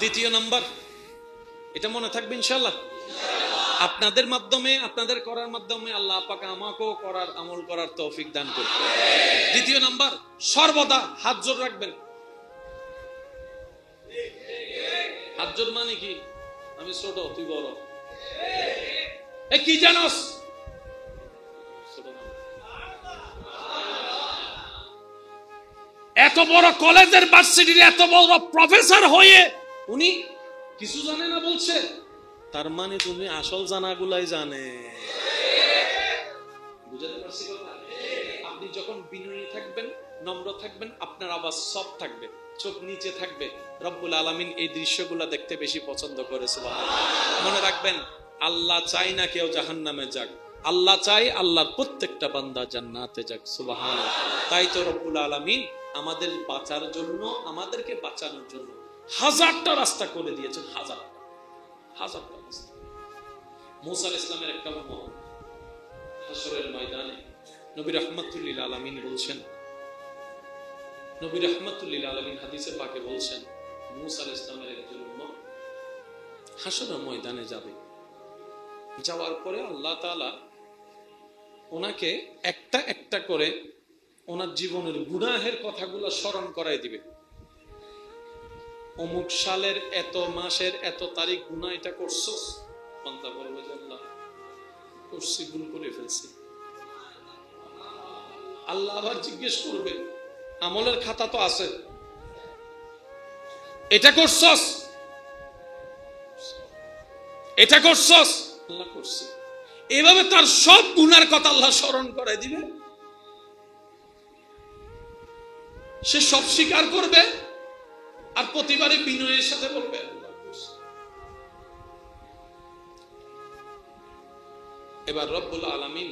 দ্বিতীয় নাম্বার, এটা মনে থাকবে ইনশাআল্লাহ, আপনাদের মাধ্যমে, আপনাদের করার মাধ্যমে আল্লাহ পাক আমাকেও করার, আমল করার তৌফিক দান করুন। দ্বিতীয় নাম্বার, সর্বদা হাত জোর রাখবেন। হাত জোর মানে কি? আমি ছোট, তুই বড়, এ কি জানোস? এত বড় কলেজের ভার্সিটির এত বড় প্রফেসর হয়ে উনি কিছু জানে না বলছে, তার মানে তুমি আসল জানাগুলাই জানে। বুঝাতে পারছি কথা? আপনি যখন বিনয়ী থাকবেন, নম্র থাকবেন, আপনার আওয়াজ সব থাকবে, চোখ নিচে থাকবে, রব্বুল আলামিন এই দৃশ্যগুলো দেখতে বেশি পছন্দ করে। সুবহানাল্লাহ। মনে রাখবেন, আল্লাহ চায় না কেউ জাহান্নামে যাক, আল্লাহ চায় আল্লাহর প্রত্যেকটা বান্দা জান্নাতে যাক। সুবহানাল্লাহ। তাই তো রব্বুল আলামিন আমাদের বাঁচার জন্য, আমাদেরকে বাঁচানোর জন্য হাজারটা রাস্তা করে দিয়েছেন, হাজারটা রাস্তা। মুসা আলাইহিস সালামের একটা উম্মত হাশরের ময়দানে নবী রাহমাতুল লিল আলামিন বলছেন, নবী রাহমাতুল লিল আলামিন হাদিসে পাকে বলছেন, মুসা আলাইহিস সালামের একজন উম্মত হাশরের ময়দানে যাবে, যাওয়ার পরে আল্লাহ তাআলা ওনাকে একটা একটা করে ওনার জীবনের গুনাহের কথাগুলো স্মরণ করাই দিবে। অমুক সালের এত মাসের এত তারিখ গুনাহ এটা করছস, বান্দা বলবে যে আল্লাহ করছি, ভুল করে ফেলছি। আল্লাহ আবার জিজ্ঞেস করবে, আমলের খাতা তো আছে, এটা করছস, এটা করছস, আল্লাহ করছি। এভাবে তার সব গুনার কথা আল্লাহ স্মরণ করাই দিবে। সে সব স্বীকার করবে আর প্রতিবারে বিনয়ের সাথে বলবে আল্লাহ করছি। এবার রব্বুল আলামিন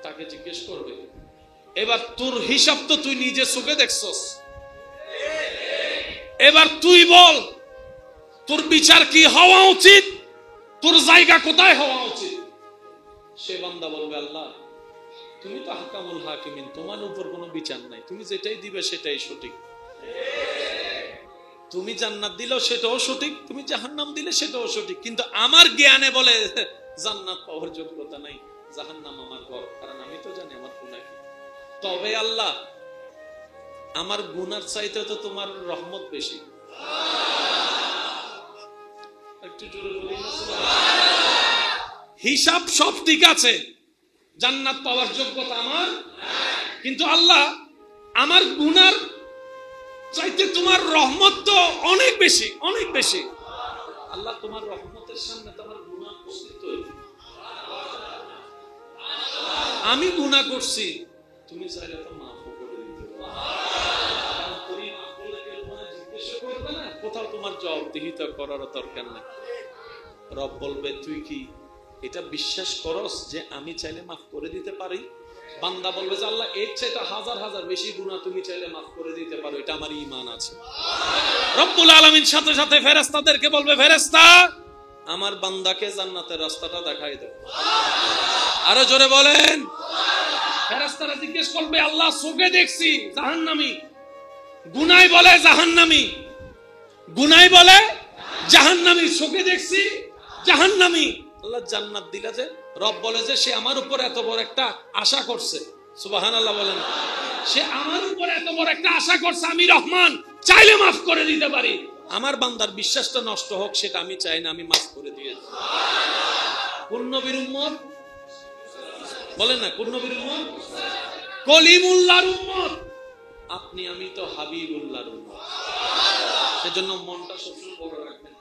তাকে জিজ্ঞেস করবে, এবার তোর হিসাব তো তুই নিজে চোখে দেখছস, এবার তুই বল তোর বিচার কি হওয়া উচিত, তোর জায়গা কোথায় হওয়া উচিত। সে বান্দা বলবে, আল্লাহ তুমি তো হাকামুল হাকিমিন, তোমার উপর কোনো বিচার নাই, তুমি যেটাই দিবে সেটাই সঠিক। তুমি জান্নাত দিলেও সেটাও সঠিক, তুমি জাহান্নাম দিলে সেটাও সঠিক, কিন্তু আমার জ্ঞানে বলে জান্নাত পাওয়ার যোগ্যতা নাই, জাহান্নাম আমার ঘর, কারণ আমি তো জানি আমার গুনাহ কি। তবে আল্লাহ আমার গুনার চাইতে তো তোমার রহমত বেশি। একটু জোরে বলি না সুবহানাল্লাহ। হিসাব সব ঠিক আছে, জান্নাত পাওয়ার যোগ্যতা আমার, কিন্তু আল্লাহ আমার গুনার চাইতে তোমার রহমত তো অনেক বেশি, অনেক বেশি। আল্লাহ তোমার রহমতের সামনে তো আমার গুনাহ উপস্থিত হয়েছে। আমি গুনাহ করছি, তুমি চাইলে তো মাফ করে দিতে পারো, কোথাও তোমার জবাবদিহিতা করার দরকার নেই। রব বলবে, তুই কি এটা বিশ্বাস করস যে আমি চাইলে মাফ করে দিতে পারি? বান্দা বলবে যে আল্লাহ এর চাইতে হাজার হাজার বেশি গুনাহ তুমি চাইলে মাফ করে দিতে পারো, এটা আমার ঈমান আছে। রব্বুল আলামিন সাথে সাথে ফেরেশতাদেরকে বলবে, ফেরেশতা আমার বান্দাকে জান্নাতের রাস্তাটা দেখাই দাও। আরো জোরে বলেন। ফেরেশতারা জিজ্ঞেস করবে, আল্লাহ চোখে দেখছি জাহান্নামী, গুনাহ বলে জাহান্নামী, গুনাহ বলে জাহান্নামী, চোখে দেখছি জাহান্নামী। আল্লাহ জান্নাত দিলা যে, রব বলে যে সে আমার উপর এত বড় একটা আশা করছে। সুবহানাল্লাহ বলেন। সে আমার উপর এত বড় একটা আশা করছে, আমি রহমান, চাইলে মাফ করে দিতে পারি। আমার বান্দার বিশ্বাসটা নষ্ট হোক সেটা আমি চাই না, আমি মাফ করে দিয়েছি। কোন নবীর উম্মত বলেন না, কোন নবীর উম্মত? কলিমুল্লাহর উম্মত। আপনি আমি তো হাবিবুল্লাহর উম্মত। সেজন্য মনটা সবসময় বড় রাখবেন,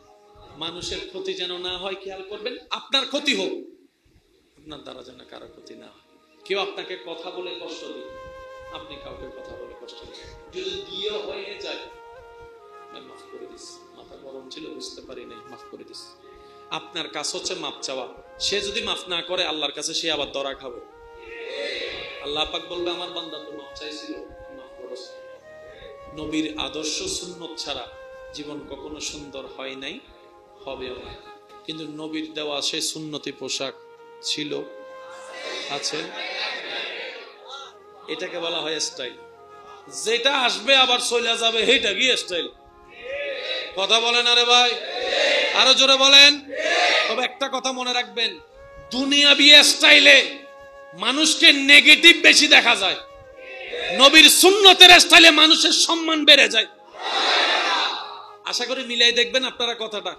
মানুষের ক্ষতি যেন না হয় খেয়াল করবেন, আপনার ক্ষতি হোক, আপনার দ্বারা যেন কারো ক্ষতি না হয়। কেউ আপনাকে কথা বলে কষ্ট দিন, আপনি কাউকে কথা বলে কষ্ট দিন, যদি দিয়ে হয়ে যায় মাফ করে দিস, মাথা গরম ছিল বুঝতে পারি নাই, মাফ করে দিস। আপনার কাজ হচ্ছে মাফ চাওয়া। সে যদি মাফ না করে আল্লাহর কাছে সে আবার ধরা খাবে। আল্লাহ পাক বলবে, আমার বান্দা তো মাফ চাইছিল, মাফ করো। নবীর আদর্শ সুন্নত ছাড়া জীবন কখনো সুন্দর হয় নাই, হবেও না। কিন্তু নবীর দেওয়া সেই সুন্নতি পোশাক ছিল, আছে। এটাকে বলা হয় স্টাইল। যেটা আসবে আবার চলে যাবে, এটা কি স্টাইল? কথা বলেন আরে ভাই, আরো জোরে বলেন। তবে একটা কথা মনে রাখবেন, দুনিয়াবি স্টাইলে মানুষকে নেগেটিভ বেশি দেখা যায়, নবীর সুন্নতের স্টাইলে মানুষের সম্মান বেড়ে যায়। আশা করি মিলাই দেখবেন আপনারা কথাটা।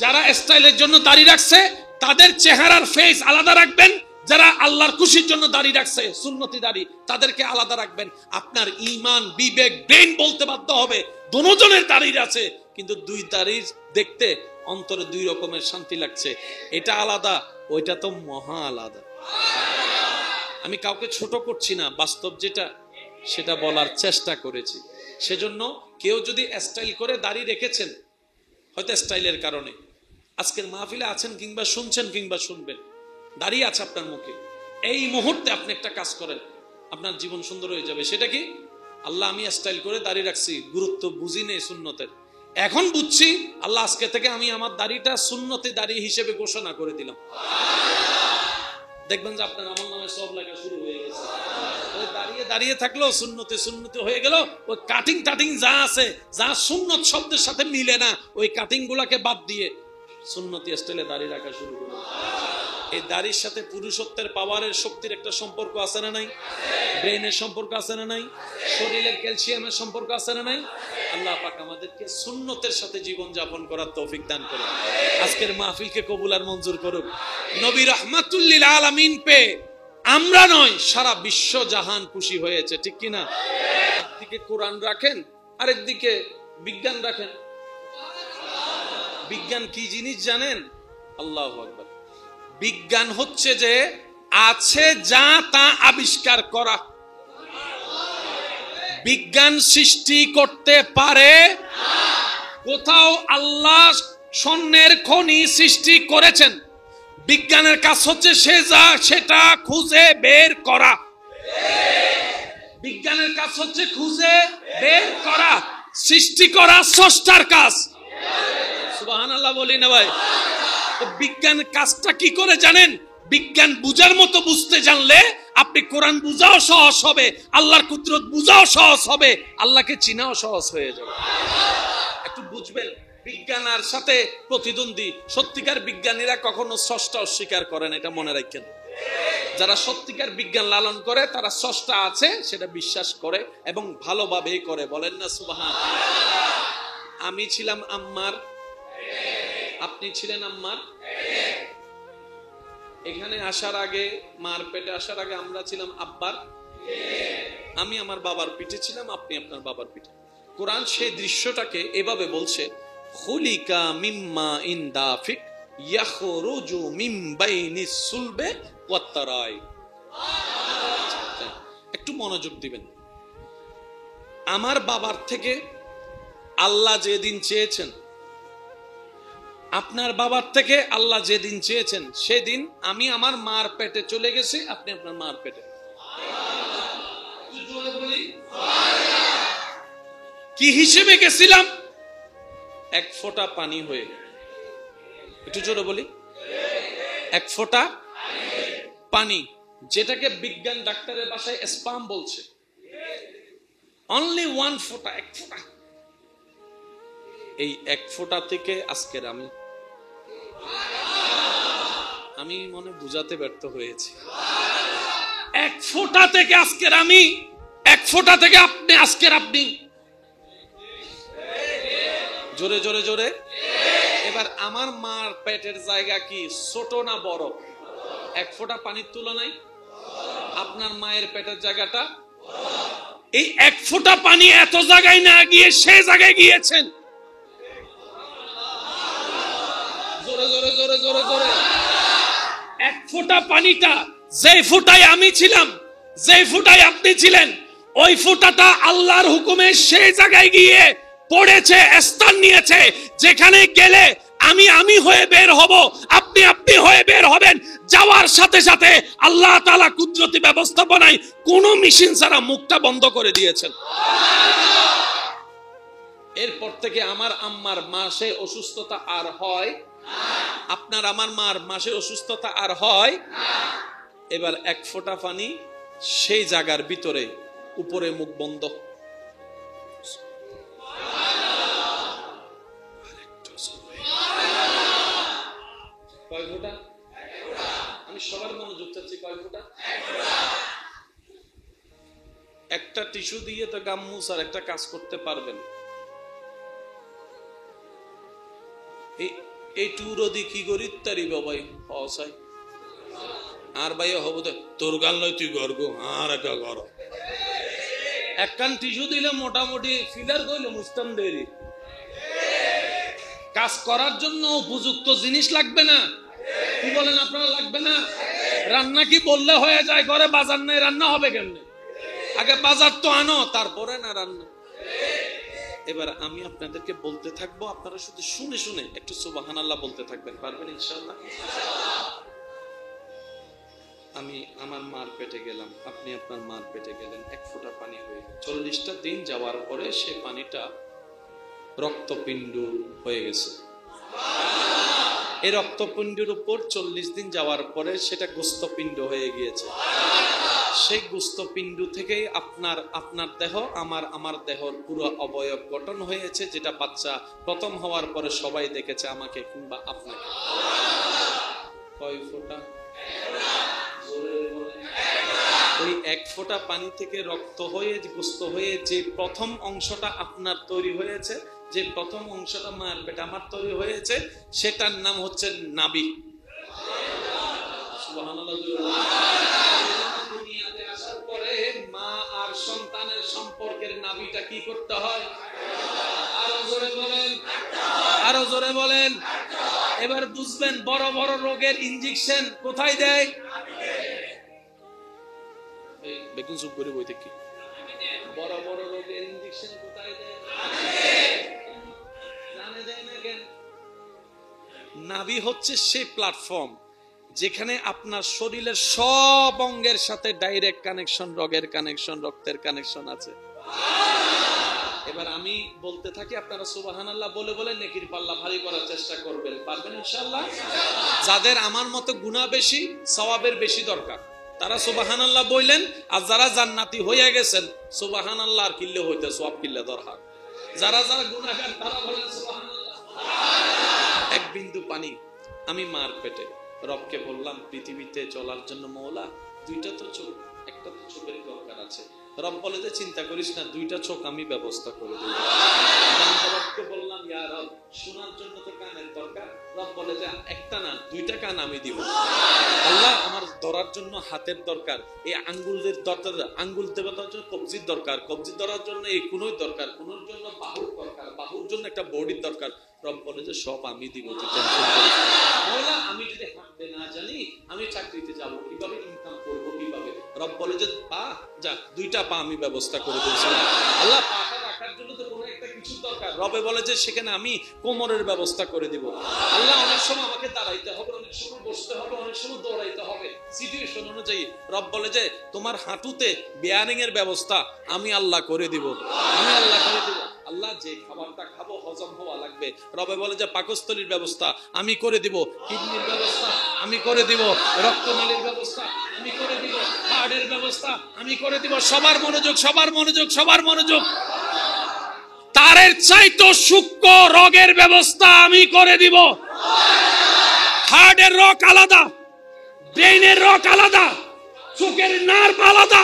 যারা স্টাইলের জন্য দাড়ি রাখছে তাদের চেহারার ফেস আলাদা রাখবেন, যারা আল্লাহর খুশির জন্য দাড়ি রাখছে সুন্নতি দাড়ি তাদেরকে আলাদা রাখবেন। আপনার ঈমান বিবেক ব্রেন বলতে বাধ্য হবে দুজনের দাড়ি আছে, কিন্তু দুই দাড়ি দেখতে অন্তরে দুই রকমের শান্তি লাগছে, এটা আলাদা ওইটা তো মহা আলাদা। আমি কাউকে ছোট করছি না, বাস্তব যেটা সেটা বলার চেষ্টা করেছি। সেজন্য কেউ যদি স্টাইল করে দাড়ি রেখেছেন, হয়তো স্টাইলের কারণে আজকের মাহফিলে আছেন কিংবা শুনছেন কিংবা শুনবেন, দাঁড়িয়ে আছে আপনার মুখে, এই মুহূর্তে আপনি একটা কাজ করেন, আপনার জীবন সুন্দর হয়ে যাবে। সেটা কি? আল্লাহ আমি স্টাইল করে দাড়ি রাখছি, গুরুত্ব বুঝি নেই সুন্নতের, এখন বুঝছি, আল্লাহ আজকে থেকে আমি আমার দাড়িটা সুন্নতি দাড়ি হিসেবে ঘোষণা করে দিলাম। দেখবেন যে আপনার আমল নামে সব লেখা শুরু হয়ে গেছে। ওই দাঁড়িয়ে দাঁড়িয়ে থাকলো সুন্নতি সুন্নতি হয়ে গেল, ওই কাটিং টাটিং যা আছে, যা সুন্নত শব্দের সাথে মিলে না, ওই কাটিং গুলাকে বাদ দিয়ে সুন্নতি স্টাইলে দাঁড়িয়ে রাখা শুরু করলো। এই দাড়ির সাথে পুরুষত্বের পাওয়ারের শক্তির একটা সম্পর্ক আছে না নাই? ব্রেনের সম্পর্ক আছে না নাই? শরীরের ক্যালসিয়ামের সম্পর্ক আছে না নাই? আল্লাহ পাক আমাদেরকে সুন্নতের সাথে জীবন যাপন করার তৌফিক দান করুন। আজকের মাহফিলকে কবুল আর মঞ্জুর করুক। নবী রাহমাতুল লিল আলামিন পে আমরা নয় সারা বিশ্ব জাহান খুশি হয়েছে, ঠিক কি না? একদিকে কোরআন রাখেন, আরেকদিকে বিজ্ঞান রাখেন। বিজ্ঞান কি জিনিস জানেন? আল্লাহু আকবার। বিজ্ঞান হচ্ছে যে আছে যা তা আবিষ্কার করা। বিজ্ঞান সৃষ্টি করতে পারে কোথাও আল্লাহ স্বর্ণের খনি সৃষ্টি করেছেন, বিজ্ঞানের কাজ হচ্ছে সে যা সেটা খুঁজে বের করা। বিজ্ঞানের কাজ হচ্ছে খুঁজে বের করা, সৃষ্টি করা স্রষ্টার কাজ। সুবহানাল্লাহ বলি না ভাই? বিজ্ঞান কাজটা কি করে জানেন? বিজ্ঞান বুঝার মতো বুঝতে জানলে আপনি কোরআন বুঝাও সহজ হবে, আল্লাহর কুদরত বুঝাও সহজ হবে, আল্লাহকে চিনাও সহজ হয়ে যাবে। একটু বুঝবেন, বিজ্ঞান আর সাথে প্রতিদ্বন্দ্বী। সত্যিকার বিজ্ঞানীরা কখনো স্রষ্টা অস্বীকার করে না, এটা মনে রাখেন। যারা সত্যিকার বিজ্ঞান লালন করে তারা স্রষ্টা আছে সেটা বিশ্বাস করে এবং ভালোভাবেই করে। বলেন না সুবহানাল্লাহ। আমি ছিলাম আম্মার, আপনি ছিলেন আম্মার। এখানে আসার আগে, মার পেটে আসার আগে আমরা ছিলাম আব্বার। আমি আমার বাবার পিঠে ছিলাম, আপনি আপনার বাবার পিঠে। কোরআন সেই দৃশ্যটাকে এভাবে বলছে, খুলিকা মিম্মা ইন দাফিক ইয়াখরুজু মিন বাইনিস সুলবে ওয়াত তারাই। একটু মনোযোগ দিবেন। আমার বাবার থেকে আল্লাহ যেদিন চেয়েছেন, আপনার বাবার থেকে আল্লাহ যেদিন চেয়েছেন, সেদিন আমি আমার মার পেটে চলে গেছি, আপনি আপনার মার পেটে। কি হিসেবে গেছিলাম? এক ফোঁটা পানি হয়ে। একটু জোরে বলি, এক ফোঁটা পানি, যেটাকে বিজ্ঞান ডাক্তারের ভাষায় স্পাম বলছে। অনলি ওয়ান ফোঁটা, এক ফোঁটা। এই এক ফোঁটা থেকে আজকের আমি মনে বুঝাতে ব্যর্থ হয়েছি। এক ফোঁটা থেকে আজকের আমি, এক ফোঁটা থেকে আপনি, আজকের আপনি। জোরে জোরে জোরে। এবার আমার মার পেটের জায়গা কি ছোট না বড়? এক ফোঁটা পানির তুলনায় আপনার মায়ের পেটের জায়গাটা, এই এক ফোঁটা পানি এত জায়গায় না গিয়ে সে জায়গায় গিয়েছেন। জোরে জোরে জোরে জোরে জোরে। এক ফোঁটা পানিটা, যে ফোঁটায় আমি ছিলাম, যে ফোঁটায় আপনি ছিলেন, ওই ফোঁটাটা আল্লাহর হুকুমে সেই জায়গায় গিয়ে পড়েছে, স্থান নিয়েছে, যেখানে গেলে আমি হয়ে বের হব, আপনি হয়ে বের হবেন। যাওয়ার সাথে সাথে আল্লাহ তাআলা কুদরতি ব্যবস্থাপনায় কোন মেশিন ছাড়া মুখটা বন্ধ করে দিয়েছেন। এরপর থেকে আমার আম্মার মাসে অসুস্থতা আর হয়, আপনার আমার মার মাসে অসুস্থতা আর হয়। এবার এক ফোঁটা পানি সেই জায়গার ভিতরে, উপরে মুখ বন্ধ। কয় ফোঁটা? আমি সবার মনোযোগ চাচ্ছি, কয় ফোঁটা? একটা টিস্যু দিয়ে তো গাম মুছার একটা কাজ করতে পারবেন। এই টুরদি কি করি তারি বাবাই হসাই আর ভাই হব তোর গাল নয়, তুই গর্গ আর একটা গর একখান টিস্যু দিলে মোটামুটি ফিলার কইলে মুস্তাম দেরি। কাজ করার জন্য উপযুক্ত জিনিস লাগবে না? কি বলেন আপনারা, লাগবে না? রান্না কি বললে হয়ে যায়? ঘরে বাজার নেই, রান্না হবে কেমনে? আগে বাজার তো আনো, তারপরে না রান্না। এবার আমি আপনাদেরকে বলতে থাকবো, আপনারা শুধু শুনে শুনে একটু সুবহানাল্লাহ বলতে থাকবেন, পারবেন ইনশাআল্লাহ? আমি আমার মার পেটে গেলাম, আপনি আপনার মার পেটে গেলেন, এক ফোঁটা পানি হয়ে 40টা দিন যাওয়ার পরে সে পানিটা রক্তপিণ্ড হয়ে গেছে। এই রক্তপিণ্ডের উপর 40 দিন যাওয়ার পরে সেটা গোস্তপিণ্ড হয়ে গিয়েছে। সেই গোস্তপিণ্ড থেকেই আপনার দেহ আমার দেহর পুরো অবয়ব গঠন হয়েছে, যেটা বাচ্চা প্রথম হওয়ার পরে সবাই দেখেছে, আমাকে কিংবা আপনাকে। কয় ফোঁটা? ওই এক ফোঁটা পানি থেকে রক্ত হয়ে গোস্ত হয়ে যে প্রথম অংশটা আপনার তৈরি হয়েছে, যে প্রথম অংশটা মায়ের পেটে আমার তৈরি হয়েছে, সেটার নাম হচ্ছে নাভি। সুবহানাল্লাহ। দুনিয়াতে আসার পরে মা আর সন্তানের সম্পর্কের নাভিটা কি করতে হয়? আরো জোরে বলেন, আরো জোরে বলেন। এবার বুঝবেন বড় বড় রোগের ইনজেকশন কোথায় দেয়? বেগুন চুপ করে বইতে কি বড় বড় রোগের ইনজেকশন কোথায় দেয়? জানে দেয় না কেন? নাভি হচ্ছে সেই প্ল্যাটফর্ম যেখানে আপনার শরীরের সব অঙ্গের সাথে ডাইরেক্ট কানেকশন, রগের কানেকশন, রক্তের কানেকশন আছে। এবার আমি বলতে থাকি, আপনারা সুবহানাল্লাহ বলে বলে নেকির পাল্লা ভারী করার চেষ্টা করবেন, পারবেন ইনশাআল্লাহ? যাদের আমার মতো গুনাহ বেশি, সওয়াবের বেশি দরকার, তারা সুবহানাল্লাহ বললেন। আর যারা জান্নাতি হয়ে গেছেন, সুবহানাল্লাহ আর কিল্লে হইতে সওয়াব কিল্লে দরকার। যারা যারা গুনাহগার তারা বলেন সুবহানাল্লাহ। এক বিন্দু পানি আমি মার পেটে, রবকে বললাম পৃথিবীতে চলার জন্য মওলা দুইটা তো চোখ, একটা তো চোখের দরকার আছে। রব বলে যে চিন্তা করিস না, দুইটা চোখ আমি ব্যবস্থা করে দেব। রবকে বললাম ইয়া রব শোনার জন্য তো কানের দরকার। রব বলে যে একটা না, দুইটা কান আমি দিব। আল্লাহ আমার ধরার জন্য হাতের দরকার, এই আঙ্গুলের দরকার, আঙ্গুল দেওয়ার জন্য কবজির দরকার, কবজি ধরার জন্য এই কোনোই দরকার, কোনোর জন্য বাহুর দরকার, বাহুর জন্য একটা বডির দরকার। রব বলে যে সব আমি দিব, তুই টেনশন করিস না। মওলা আমি যদি হাঁটতে না জানি, আমি চাকরিতে যাব কিভাবে, ইনকাম করব কিভাবে? রব বলে যে পা যা, দুইটা পা আমি ব্যবস্থা করে দিয়েছি। আল্লাহ পাটা রাখার জন্য তো কোনো একটা কিছু দরকার, রবে বলে যে সেখানে আমি কোমরের ব্যবস্থা করে দিব। আল্লাহ অনেক সময় আমাকে দাঁড়াইতে হবে, অনেক সময় বসতে হবে, অনেক সময় দৌড়াইতে হবে, সিচুয়েশন অনুযায়ী। রব বলে যে তোমার হাঁটুতে বিয়ারিং এর ব্যবস্থা আমি আল্লাহ করে দিব, আমি আল্লাহ করে দিব। আল্লাহ যে খাবারটা খাবো হজম হওয়া লাগবে, রবে বলে যে পাকস্থলীর ব্যবস্থা আমি করে দিব, কিডনির ব্যবস্থা আমি করে দিব, রক্তনালীর ব্যবস্থা আমি করে দিব, হার্টের ব্যবস্থা আমি করে দিব। সবার মনোযোগ, সবার মনোযোগ, সবার মনোযোগ। তারের চাইতো সূক্ষ্ম রগের ব্যবস্থা আমি করে দিব। হার্টের রগ আলাদা, ব্রেইনের রগ আলাদা, চোখের নার্ভ আলাদা,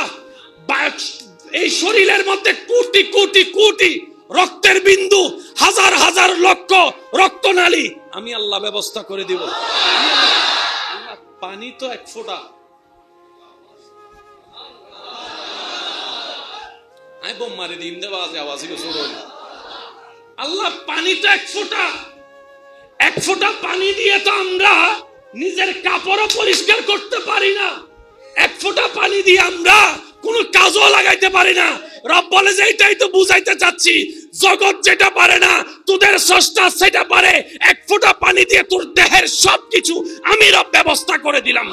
এই শরীরের মধ্যে কোটি কোটি কোটি রক্তের বিন্দু, হাজার হাজার লক্ষ রক্তনালী আমি আল্লাহ ব্যবস্থা করে দিব। পানি তো এক ফোঁটা, আমি বোম মারি দিন দেওয়া আওয়াজই শুরু। আল্লাহ পানিটা এক ফোঁটা, এক ফোঁটা পানি দিয়ে তো আমরা নিজের কাপড়ও পরিষ্কার করতে পারি না, এক ফোঁটা পানি দিয়ে আমরা কোনো কাজও লাগাইতে পারি না। রব বলে যে এটাই তো বুঝাইতে চাচ্ছি, জগৎ যেটা পারে না তোদের স্রষ্টা সেটা পারে। এক ফোঁটা পানি দিয়ে তোর দেহের সবকিছু আমি রব ব্যবস্থা করে দিলাম।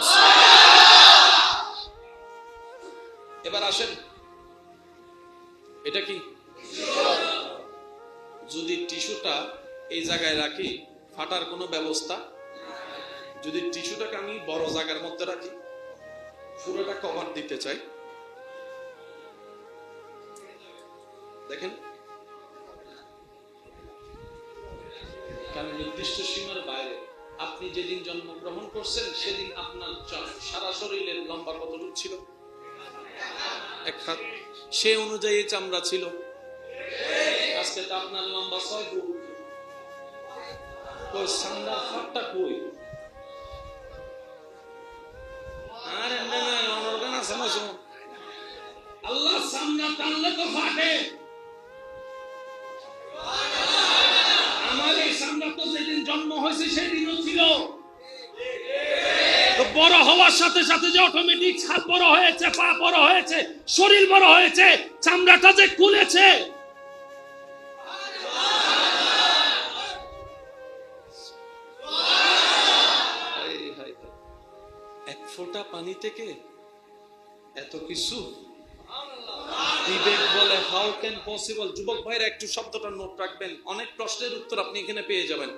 এবার আসেন, এটা কি যদি টিস্যুটা এই জায়গায় রাখি ফাটার কোনো ব্যবস্থা? যদি টিস্যুটাকে আমি বড় জায়গার মধ্যে রাখি, পুরোটা কভার দিতে চাই, দেখেন কারণ নির্দিষ্ট সীমার বাইরে আপনি যেদিন জন্মগ্রহণ করছেন সেদিন আপনার সারা শরীরের লম্বা কতটুকু ছিল? এক হাত। সে অনুযায়ী চামড়া ছিল। আজকে তো আপনার লম্বা 6 ফুট। কই চামড়ার ফাটটা কই? আরে না না, অনর্গান আছে না। আল্লাহ চামড়া টানলে তো ফাটে। আমার এই চামড়া তো যেদিন জন্ম হয়েছে সেদিনও ছিল। তো বড় হওয়ার সাথে সাথে যে অটোমেটিক হাত বড় হয়েছে, পা বড় হয়েছে, শরীর বড় হয়েছে, চামড়াটা যে খুলেছে। এক ফোঁটা পানি থেকে এত কিছু। বিবেক বলে হাউ ক্যান পসিবল। যুবক ভাইরা একটু শব্দটা নোট রাখবেন, অনেক প্রশ্নের উত্তর আপনি এখানে পেয়ে যাবেন।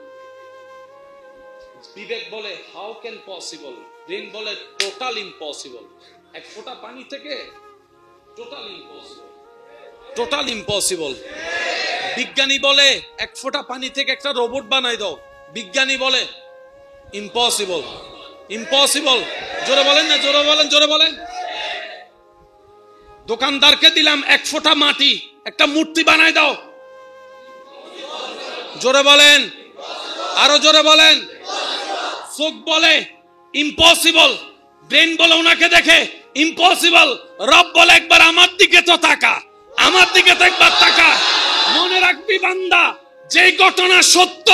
বিবেক বলে হাউ ক্যান পসিবল, ব্রেন বলে টোটাল ইম্পসিবল। এক ফোঁটা পানি থেকে টোটাল ইম্পসিবল, টোটাল ইম্পসিবল। বিজ্ঞানী বলে এক ফোঁটা পানি থেকে একটা রোবট বানাই দাও। বিজ্ঞানী বলে ইম্পসিবল, ইম্পসিবল। জোরে বলেন না, জোরে বলেন, জোরে বলেন। দোকানদারকে দিলাম এক ফোঁটা মাটি, একটা মূর্তি বানাই দাও। জোরে বলেন, আরো জোরে বলেন। চোখ বলে ইম্পসিবল, ব্রেন বলে ওনাকে দেখে ইম্পসিবল। রব বলে একবার আমার দিকে তো তাকা, আমার দিকে তো একবার তাকা। মনে রাখবি বান্দা, যে ঘটনা সত্য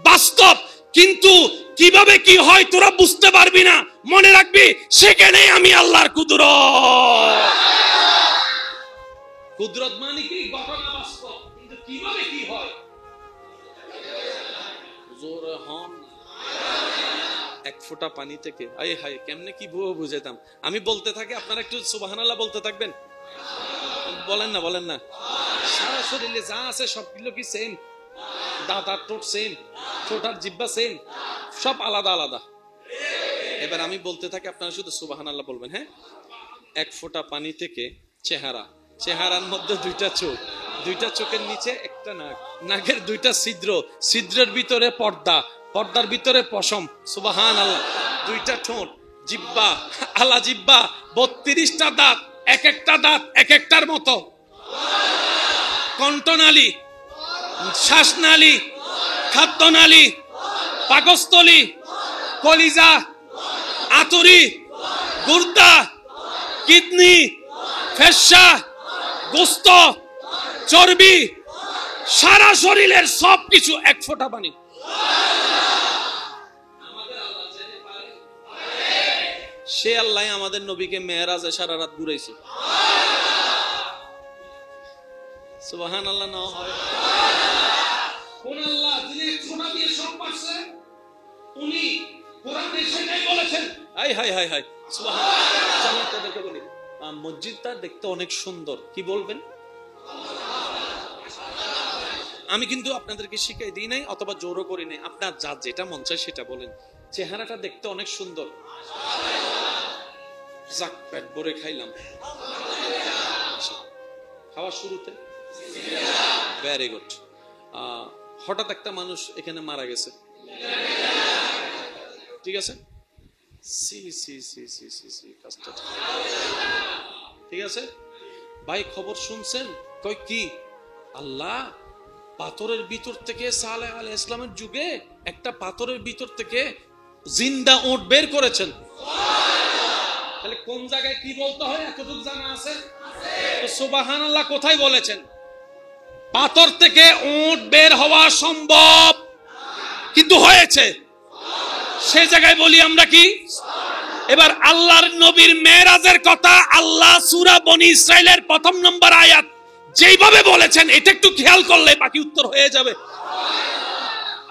বাস্তব, কিন্তু কিভাবে কি হয় তোরা বুঝতে পারবি না। মনে রাখবি সেখানেই আমি আল্লাহর কুদরত। কুদরত মানে কি? ঘটনা বাস্তব, কিন্তু কিভাবে কি হয় জোরে হন। এক ফোঁটা পানি থেকে আয় হায় কেমনে কি বুঝাইতাম। আমি বলতে থাকি, আপনারা একটু সুবহানাল্লাহ বলতে থাকবেন। বলেন না, বলেন না। সারা শরীরে যা আছে সবগুলো কি সেম? দাঁত আর ঠোঁট সেম, ঠোঁট আর জিহ্বা সেম, সব আলাদা আলাদা। এবার আমি বলতে থাকি, আপনারা শুধু সুবহানাল্লাহ বলবেন। হ্যাঁ, এক ফোঁটা পানি থেকে চেহারা, চেহারার মধ্যে দুইটা চোখ, দুইটা চোখের নিচে একটা নাক, নাকের দুইটা ছিদ্র, ছিদ্রের ভিতরে পর্দা, পর্দার ভিতরে পশম। সুবহানাল্লাহ। দুইটা ঠোঁট, জিহ্বা, আলা জিহ্বা, 32টা দাঁত, এক একটা দাঁত এক একটার মতো। কণ্ঠনালী, শ্বাসনালী, খাদ্যনালী, পাকস্থলী, কলিজা, আতুরি, গুর্দা, কিডনি, ফেশা, গোস্ত, চর্বি, সারা শরীরের সবকিছু এক ফোঁটা পানি। সে আল্লাহ আমাদের নবীকে মেরাজে সারা রাত ঘুরাইছে। সুবহানাল্লাহ না হয়। কোন আল্লাহ যিনি ছোটা দিয়ে সব পারছে, উনি কোরআনে সেটাই বলেছেন। হাই হাই হাই হাই সুবহানাল্লাহ। জান্নাতটা দেখে বলি, মসজিদটা দেখতে অনেক সুন্দর। কি বলবেন? আমি কিন্তু আপনাদেরকে শিখাই দিই নাই অথবা জোরও করি নাই, আপনার যা যেটা মন চায় সেটা বলেন। চেহারাটা দেখতে অনেক সুন্দর। যাক, পেট ভরে খাইলাম। খাওয়া শুরুতে ভেরি গুড। হঠাৎ একটা মানুষ এখানে মারা গেছে, ঠিক আছে? সি সি সি সি সি সি কাজটা ঠিক আছে ভাই? খবর শুনছেন? কই কি? আল্লাহ পাথরের ভিতর থেকে সালেহ আলাইহিস সালামের যুগে একটা পাথরের ভিতর থেকে জিন্দা উট বের করেছেন। তাহলে কোন জায়গায় কি বলতে হয় এতটুকু জানা আছে? তো সুবহানাল্লাহ কোথায় বলেছেন? পাথর থেকে উট বের হওয়া সম্ভব, কিন্তু হয়েছে। সে জায়গায় বলি আমরা কি? এবার আল্লাহর নবীর মেরাজের কথা আল্লাহ সূরা বনী ইসরাইলের 1 নম্বর আয়াত যেইভাবে বলেছেন, এটা একটু খেয়াল করলে বাকি উত্তর হয়ে যাবে।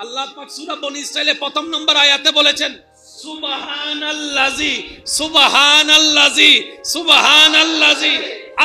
আল্লাহ পাক সূরা বনী ইসরাইলের 1 নম্বর আয়াতে বলেছেন, সুবহানাল্লাযী সুবহানাল্লাযী সুবহানাল্লাযী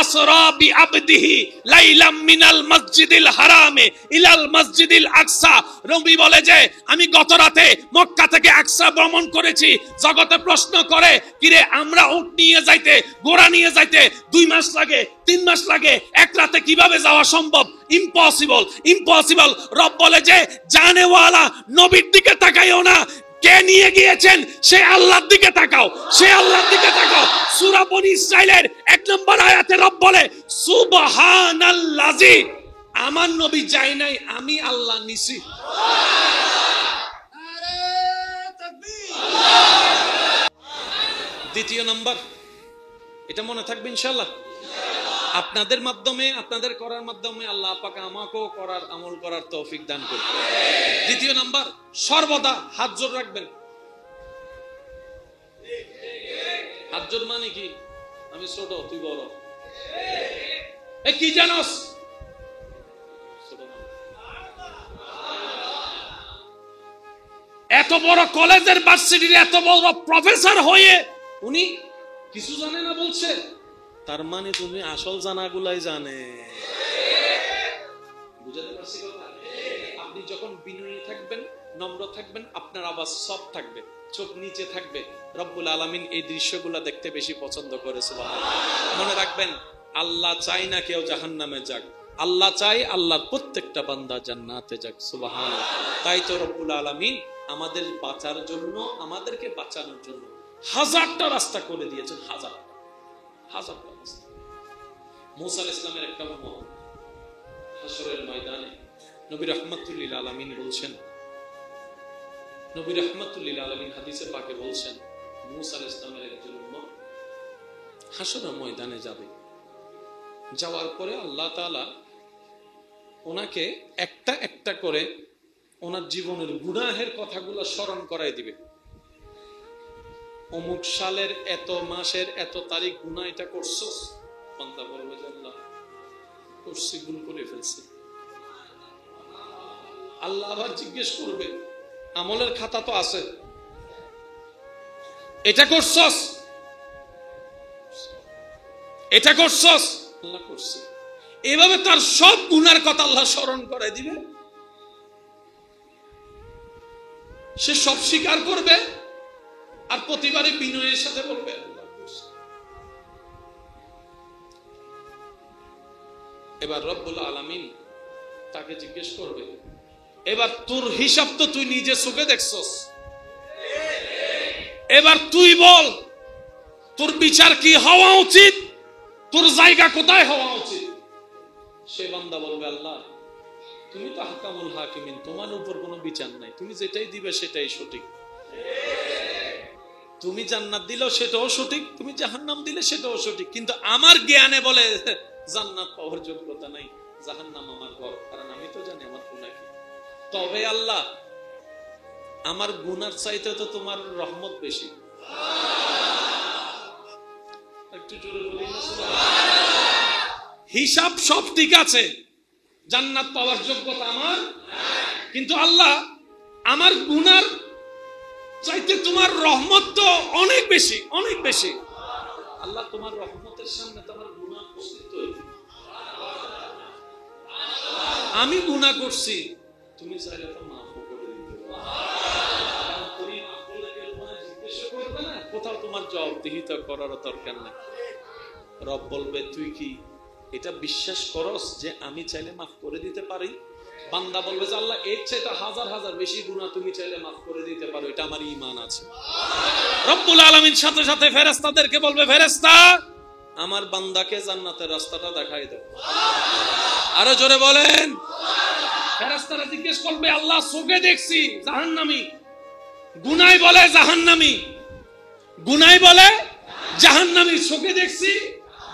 আসরা বিআবদিহি লাইলাম মিনাল মসজিদিল হারামে ইলাল মসজিদিল আকসা। নবী বলে যে আমি গত রাতে মক্কা থেকে আকসা ভ্রমণ করেছি। জগতে প্রশ্ন করে, কিরে আমরা উট নিয়ে যাইতে, ঘোড়া নিয়ে যাইতে 2 মাস লাগে, 3 মাস লাগে, এক রাতে কিভাবে যাওয়া সম্ভব? Impossible, impossible. রব বলে যে জানেওয়ালা নবীর দিকে তাকাইও না, কে নিয়ে গিয়েছেন? সে আল্লাহর দিকে তাকাও, সে আল্লাহর দিকে তাকাও। সূরা বনী ইসরাইলের 1 নম্বর আয়াতে রব বলে সুবহানাল্লাযী, আমার নবী যায় নাই, আমি আল্লাহ নিছি। দ্বিতীয় নাম্বার, এটা মনে থাকবে ইনশাআল্লাহ। আপনাদের মাধ্যমে, আপনাদের করার মাধ্যমে আল্লাহ পাক আমাকেও করার, আমল করার তৌফিক দান করুন। দ্বিতীয় নাম্বার, সর্বদা হাত জোড় রাখবেন। হাত জোড় মানে কি? আমি ছোট, তুই বড়, এ কি জানোস? এত বড় কলেজের ভার্সিটির এত বড় প্রফেসর হয়ে উনি কিছু জানে না বলছে, তার মানে তুমি আসল জানাগুলাই জানে। বুঝাতে পারছি কথা? আপনি যখন বিনয়ী থাকবেন, নম্র থাকবেন, আপনার আওয়াজ সব থাকবে, চোখ নিচে থাকবে, রব্বুল আলামিন এই দৃশ্যগুলো দেখতে বেশি পছন্দ করে। সুবহানাল্লাহ। মনে রাখবেন, আল্লাহ চাই না কেউ জাহান্নামে যাক, আল্লাহ চাই আল্লাহর প্রত্যেকটা বান্দা জান্নাতে যাক। সুবহানাল্লাহ। তাই তো রব্বুল আলামিন আমাদের বাঁচার জন্য, আমাদেরকে বাঁচানোর জন্য হাজারটা রাস্তা করে দিয়েছেন, হাজারটা রাস্তা। মুসা আলাইহিস সালামের একটা উম্মত হাশরের ময়দানে নবী রাহমাতুল লিল আলামিন বলছেন, নবী রাহমাতুল লিল আলামিন হাদিসে পাকে বলছেন, মুসা আলাইহিস সালামের একজন উম্মত হাশরের ময়দানে যাবে, যাওয়ার পরে আল্লাহ তাআলা ওনাকে একটা একটা করে ওনার জীবনের গুনাহের কথাগুলো স্মরণ করাই দিবে। অমুক সালের এত মাসের এত তারিখ গুনাহ এটা করছস, বান্দা বলবে যে আল্লাহ করছি, ভুল করে ফেলছি। আল্লাহ আবার জিজ্ঞেস করবে, আমলের খাতা তো আছে, এটা করছস, এটা করছস? আল্লাহ করছি। এভাবে তার সব গুনার কথা আল্লাহ স্মরণ করাই দিবে, সে সব স্বীকার করবে আর প্রতিবারে বিনয়ের সাথে বলবে আল্লাহ করছি। এবার রব্বুল আলামিন তাকে জিজ্ঞেস করবে, এবার তোর হিসাব তো তুই নিজে চোখে দেখছস, এবার তুই বল তোর বিচার কি হওয়া উচিত, তোর জায়গা কোথায় হওয়া উচিত? সে বান্দা বলবে, আল্লাহ তুমি তো আহকামুল হাকিমিন, তোমার উপর কোনো বিচার নাই, তুমি যেটাই দিবে সেটাই সঠিক। তুমি জান্নাত দিলেও সেটাও সঠিক, তুমি জাহান্নাম দিলে সেটাও সঠিক, কিন্তু আমার জ্ঞানে বলে জান্নাত পাওয়ার যোগ্যতা নাই, জাহান্নাম আমার ঘর, কারণ আমি তো জানি আমার গুনাহ কি। তবে আল্লাহ আমার গুনার চাইতে তো তোমার রহমত বেশি। একটু জোরে বলি না সুবহানাল্লাহ। হিসাব সব ঠিক আছে, জান্নাত পাওয়ার যোগ্যতা আমার, কিন্তু আল্লাহ আমার গুনার চাইতে তোমার রহমত তো অনেক বেশি, অনেক বেশি। আল্লাহ তোমার রহমতের সামনে তো আমার গুনাহ উপস্থিত হয়েছে। আমি গুনাহ করছি, তুমি চাইলে তো মাফ করে দিতে পারো। তুমি আপনাকে জিজ্ঞেস করবে না, কোথাও তোমার জবাবদিহিতা করার দরকার নেই। রব বলবে, তুই কি এটা বিশ্বাস করস যে আমি চাইলে মাফ করে দিতে পারি? বান্দা বলবে যে আল্লাহ এর চাইতে হাজার হাজার বেশি গুনাহ তুমি চাইলে মাফ করে দিতে পারো, এটা আমার ঈমান আছে। রব্বুল আলামিন সাথে সাথে ফেরেশতাদেরকে বলবে, ফেরেশতা আমার বান্দাকে জান্নাতের রাস্তাটা দেখাই দাও। আরো জোরে বলেন। ফেরেশতারা জিজ্ঞেস করবে, আল্লাহ চোখে দেখছি জাহান্নামী, গুনাহ বলে জাহান্নামী, গুনাহ বলে জাহান্নামী, চোখে দেখছি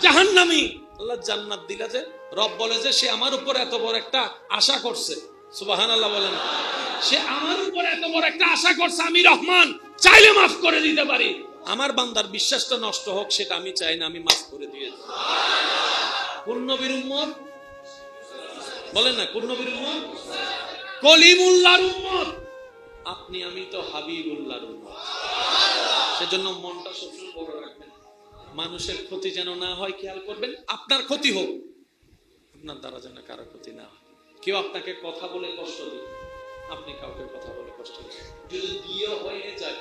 জাহান্নামী। আল্লাহ জান্নাত দিলা যে, রব বলে যে সে আমার উপর এত বড় একটা আশা করছে। সুবহানাল্লাহ বলেন। সে আমার উপর এত বড় একটা আশা করছে, আমি রহমান, চাইলে মাফ করে দিতে পারি। আমার বান্দার বিশ্বাসটা নষ্ট হোক সেটা আমি চাই না, আমি মাফ করে দিয়েছি। কোন নবীর উম্মত বলেন না, কোন নবীর উম্মত? কলিমুল্লাহর উম্মত। আপনি আমি তো হাবিবুল্লাহর উম্মত। সেজন্য মনটা সবসময় বড় রাখবেন, মানুষের ক্ষতি যেন না হয় খেয়াল করবেন, আপনার ক্ষতি হোক, আপনার দ্বারা যেন কারো ক্ষতি না হয়। কেউ আপনাকে কথা বলে কষ্ট দিন, আপনি কাউকে কথা বলে কষ্ট দিন, যদি দিয়ে হয়ে যায়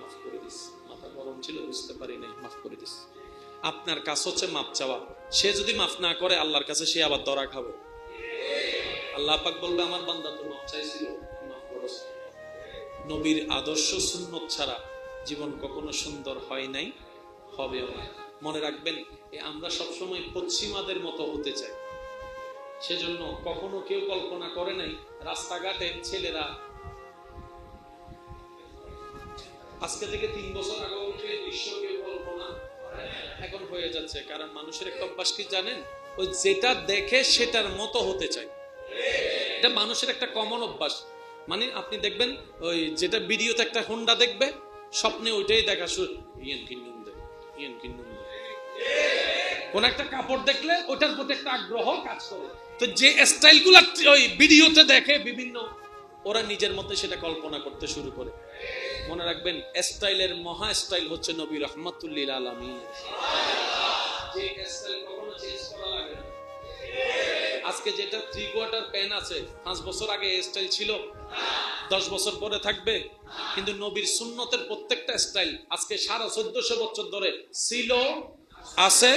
মাফ করে দিস, মাথা গরম ছিল বুঝতে পারি নাই, মাফ করে দিস। আপনার কাজ হচ্ছে মাফ চাওয়া। সে যদি মাফ না করে আল্লাহর কাছে সে আবার ধরা খাবে। আল্লাহ পাক বলবে, আমার বান্দা তো মাফ চাইছিল, মাফ করস। নবীর আদর্শ সুন্নত ছাড়া জীবন কখনো সুন্দর হয় নাই, হবেও না। মনে রাখবেন, আমরা সবসময় পশ্চিমাদের মতো হতে চাই। সেজন্য কখনো কেউ কল্পনা করে নাই রাস্তাঘাটে ছেলেরা আজকে থেকে 3 বছর আগে উঠে দৃশ্য কেউ কল্পনা এখন হয়ে যাচ্ছে। কারণ মানুষের একটা অভ্যাস কি জানেন, ওই যেটা দেখে সেটার মতো হতে চায়। এটা মানুষের একটা কমন অভ্যাস। মানে আপনি দেখবেন ওই যেটা ভিডিওতে একটা হোন্ডা দেখবে, স্বপ্নে ওইটাই দেখা শুরু, কোন একটা কাপড় দেখলে ওটার প্রতি একটা আগ্রহ কাজ করে। তো যে স্টাইল গুলা ওই ভিডিওতে দেখে বিভিন্ন, ওরা নিজের মধ্যে সেটা কল্পনা করতে শুরু করে। মনে রাখবেন, স্টাইলের মহা স্টাইল হচ্ছে নবী রাহমাতুল্লিল আলামিন। যে স্টাইল কখনো চেঞ্জ করা লাগে না। আজকে যেটা 3 কোয়ার্টার প্যান্ট আছে, 5 বছর আগে এই স্টাইল ছিল, 10 বছর পরে থাকবে। কিন্তু নবীর সুন্নতের প্রত্যেকটা স্টাইল আজকে 1450 বছর ধরে ছিল, আছে,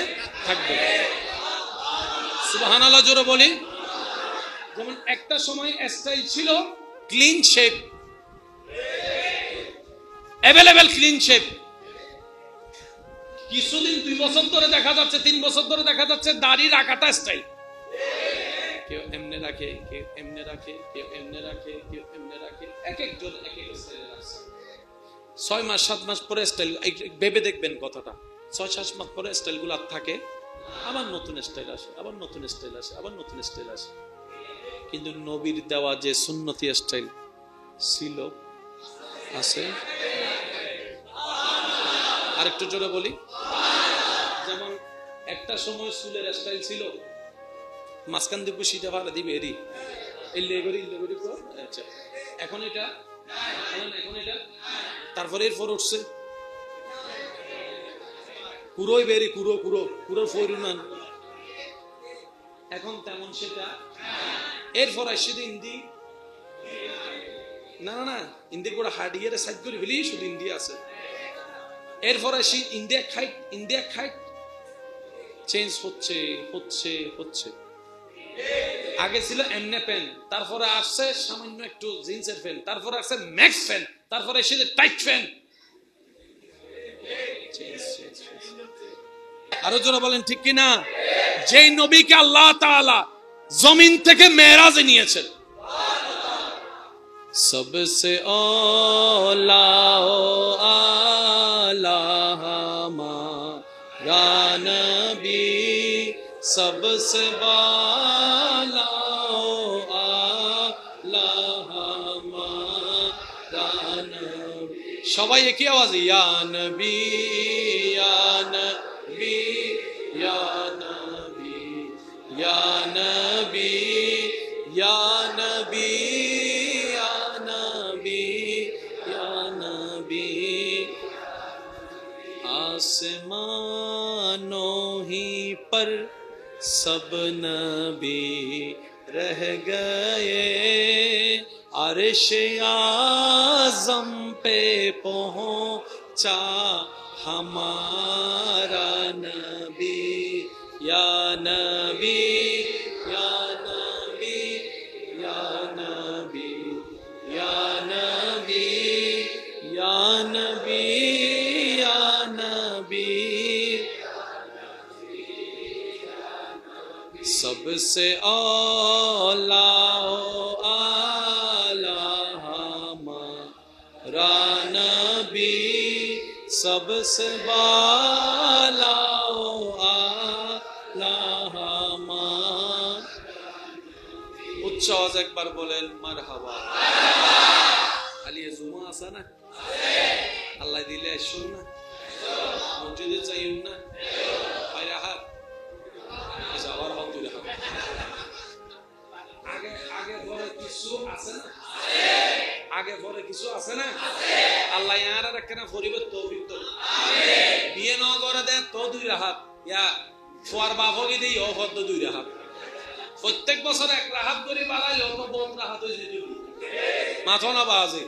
থাকবে। সুবহানাল্লাহ জোরে বলি। যেমন একটা সময় স্টাইল ছিল clean shape, available clean shape. কিছুদিন 2 বছর ধরে দেখা যাচ্ছে, 3 বছর ধরে দেখা যাচ্ছে দাড়ি রাখাটা স্টাইল। কেউ এমনে রাখে, কেউ এমনে রাখে, কেউ এমনে রাখে, কেউ এমনে রাখে। এক একজন এক এক স্টাইলে রাখছে। 6 মাস 7 মাস পরে স্টাইল, ভেবে দেখবেন কথাটা, 6-7 মাস পরে স্টাইল গুলো থাকে, আবার নতুন স্টাইল আসে, আবার নতুন স্টাইল আসে, আবার নতুন স্টাইল আসে। কিন্তু নবীর দেওয়া যে সুন্নতি স্টাইল ছিল, আছে। আরেকটু জোরে বলি। যেমন একটা সময় চুলের স্টাইল ছিল মাঝখান দিয়ে পুষিটা ভালো দিবে এরি, আচ্ছা এখন এটা, এখন এটা, তারপরে এরপর উঠছে কুড়োই বেরি, কুড়ো কুড়ো কুড়োর পরিমাণ এখন তেমন সেটা। এরপর আসছে ইন্দি, না না না, ইন্দির গোড়া হাডিয়ারে সাইড করে ফেলি, শুধু ইন্ডিয়া আছে। এরপর আসি ইন্ডিয়া খাইট, ইন্ডিয়া খাইট চেঞ্জ হচ্ছে হচ্ছে হচ্ছে। আগে ছিল এমনে প্যান্ট, তারপরে আসছে সামান্য একটু জিন্সের প্যান্ট, তারপরে আসছে ম্যাক্স প্যান্ট, তারপরে এসে টাইট প্যান্ট। আরো জোরে বলেন ঠিক কিনা? যেই নবীকে আল্লাহ তাআলা জমিন থেকে মেরাজে নিয়েছেন, सबसे औला आला हमारा नबी, सबसे बाला आला हमारा नबी। সবাই একই আওয়াজে ইয়া নবী ইয়া নবী ইয়া নবী ইয়া নবী ইয়া নবী आसमानों ही पर सब नबी रह गए, अर्श आज़म पे पहुंचा हमारा नबी। या नबी या नबी या नबी या नबी या नबी सबसे औला आला हमारा नबी, सबसे बाला आला हमारा। उच्च आवाज एक बार बोलें मरहबा। আলিয়া জুমা আছে না? আল্লাহ দিলে আসুন না, মসজিদে চাইুন না, পায়রা হাত আবার হাত তুলে হাত। আগে আগে পরে কিছু আছে না? আগে পরে কিছু আছে না? আল্লাহ ইয়ার রাখেনা পরিবার তৌফিক দাও। বিয়ে ন করে দেন তো 2 রাহাত, ইয়া ফোয়ার বাফগি দেই ও হদ 2 রাহাত। প্রত্যেক বছর 1 রাহাত করে বাড়াইলে তো 2 রাহাত হয়ে যেত। মাথা না বাজে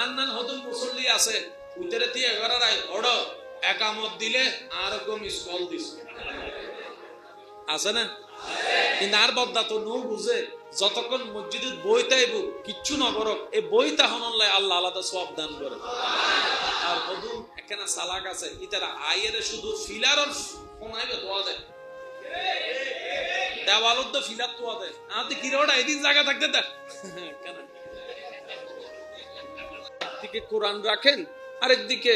আন্নান হদুল মুসল্লি আছে উইটারে দিয়ে এগারাই ওড়ো একামত দিলে আর কো মিস কল দিস আছে না? কিন্তু আর বদ্দা তো নো বুঝে যতক্ষণ মসজিদে বই তাইব কিচ্ছু নগরক এই বই তাহন আল্লাহ আলাদা সওয়াব দান করে। আর বধু এখানে সালাক আছে ইতারা আয়ের শুধু ফিলার ফোনাইবে দোয়া দেয় দেওয়ালত তো ফিলার দোয়া দেয় আমাদের কিরোটা এদিন জায়গা থাকতে দেখ কেন একদিকে কোরআন রাখেন আরেকদিকে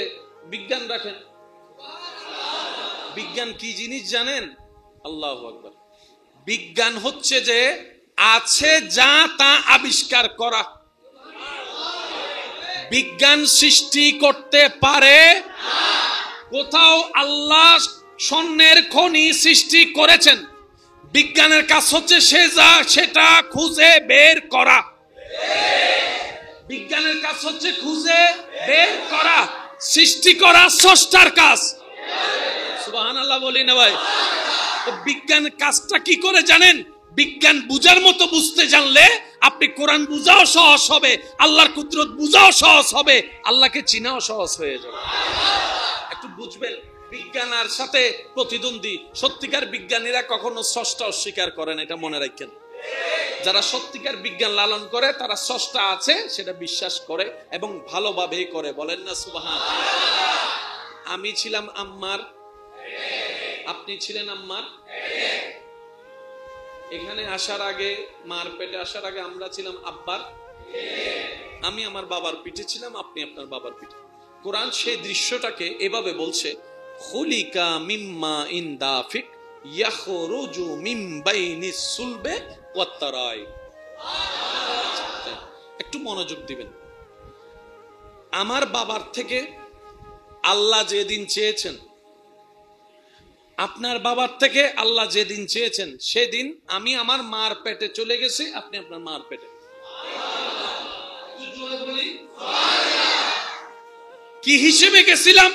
বিজ্ঞান রাখেন। বিজ্ঞান কি জিনিস জানেন? আল্লাহু আকবার। বিজ্ঞান হচ্ছে যে আছে যা তা আবিষ্কার করা। বিজ্ঞান সৃষ্টি করতে পারে কোথাও আল্লাহ স্বর্ণের খনি সৃষ্টি করেছেন, বিজ্ঞানের কাজ হচ্ছে সেটা খুঁজে বের করা। বিজ্ঞানের কাজ হচ্ছে খুঁজে বের করা, সৃষ্টি করা স্রষ্টার কাজ। সুবহানাল্লাহ বলি না ভাই? তো বিজ্ঞানের কাজটা কি করে জানেন? বিজ্ঞান বুঝার মতো বুঝতে জানলে আপনি কোরআন বুঝাও সহজ হবে, আল্লাহর কুদরত বুঝাও সহজ হবে, আল্লাহকে চিনাও সহজ হয়ে যাবে। একটু বুঝবেন বিজ্ঞান আর সাথে প্রতিদ্বন্দ্বী। সত্যিকার বিজ্ঞানীরা কখনো স্রষ্টা অস্বীকার করেন, এটা মনে রাখেন। যারা সত্যিকার বিজ্ঞান লালন করে তারা স্রষ্টা আছে সেটা বিশ্বাস করে এবং ভালোভাবেই করে। বলেন না সুবহানাল্লাহ। আমি ছিলাম আম্মার, আপনি ছিলেন আম্মার। এখানে আসার আগে, মার পেটে আসার আগে আমরা ছিলাম আব্বার। আমি আমার বাবার পিঠে ছিলাম, আপনি আপনার বাবার পিঠে। কোরআন সেই দৃশ্যটাকে এভাবে বলছে, খুলিকা মিম্মা ইন দাফিক ইয়াখরুজু মিন বাইনিস সুলবে ওয়াত তারাই। একটু মনোযোগ দিবেন। আমার বাবার থেকে আল্লাহ যেদিন চেয়েছেন, আপনার বাবার থেকে আল্লাহ যেদিন চেয়েছেন, সেদিন আমি আমার মার পেটে চলে গেছি, আপনি আপনার মার পেটে। কি হিসেবে গেছিলাম?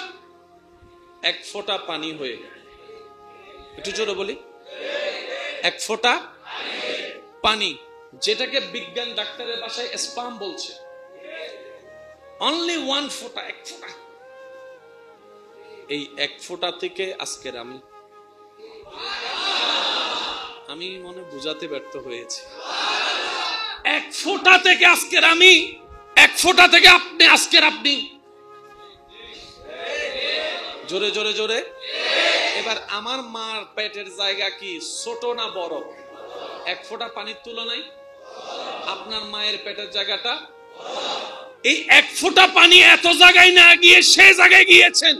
এক ফোঁটা পানি হয়ে। একটু জোরে বলি, এক ফোঁটা পানি, যেটাকে বিজ্ঞান ডাক্তারের ভাষায় স্পাম বলছে। অনলি ওয়ান ফোঁটা, এক ফোঁটা। এই এক ফোঁটা থেকে আজকের আমি মনে বুঝাতে ব্যর্থ হয়েছি। এক ফোঁটা থেকে আজকের আমি, এক ফোঁটা থেকে আপনি, আজকের আপনি। জোরে জোরে জোরে। এবার আমার মার পেটের জায়গা কি ছোট না বড়? এক ফোঁটা পানির তুলনায় আপনার মায়ের পেটের জায়গাটা। এই এক ফোঁটা পানি এত জায়গায় না গিয়ে সে জায়গায় গিয়েছেন।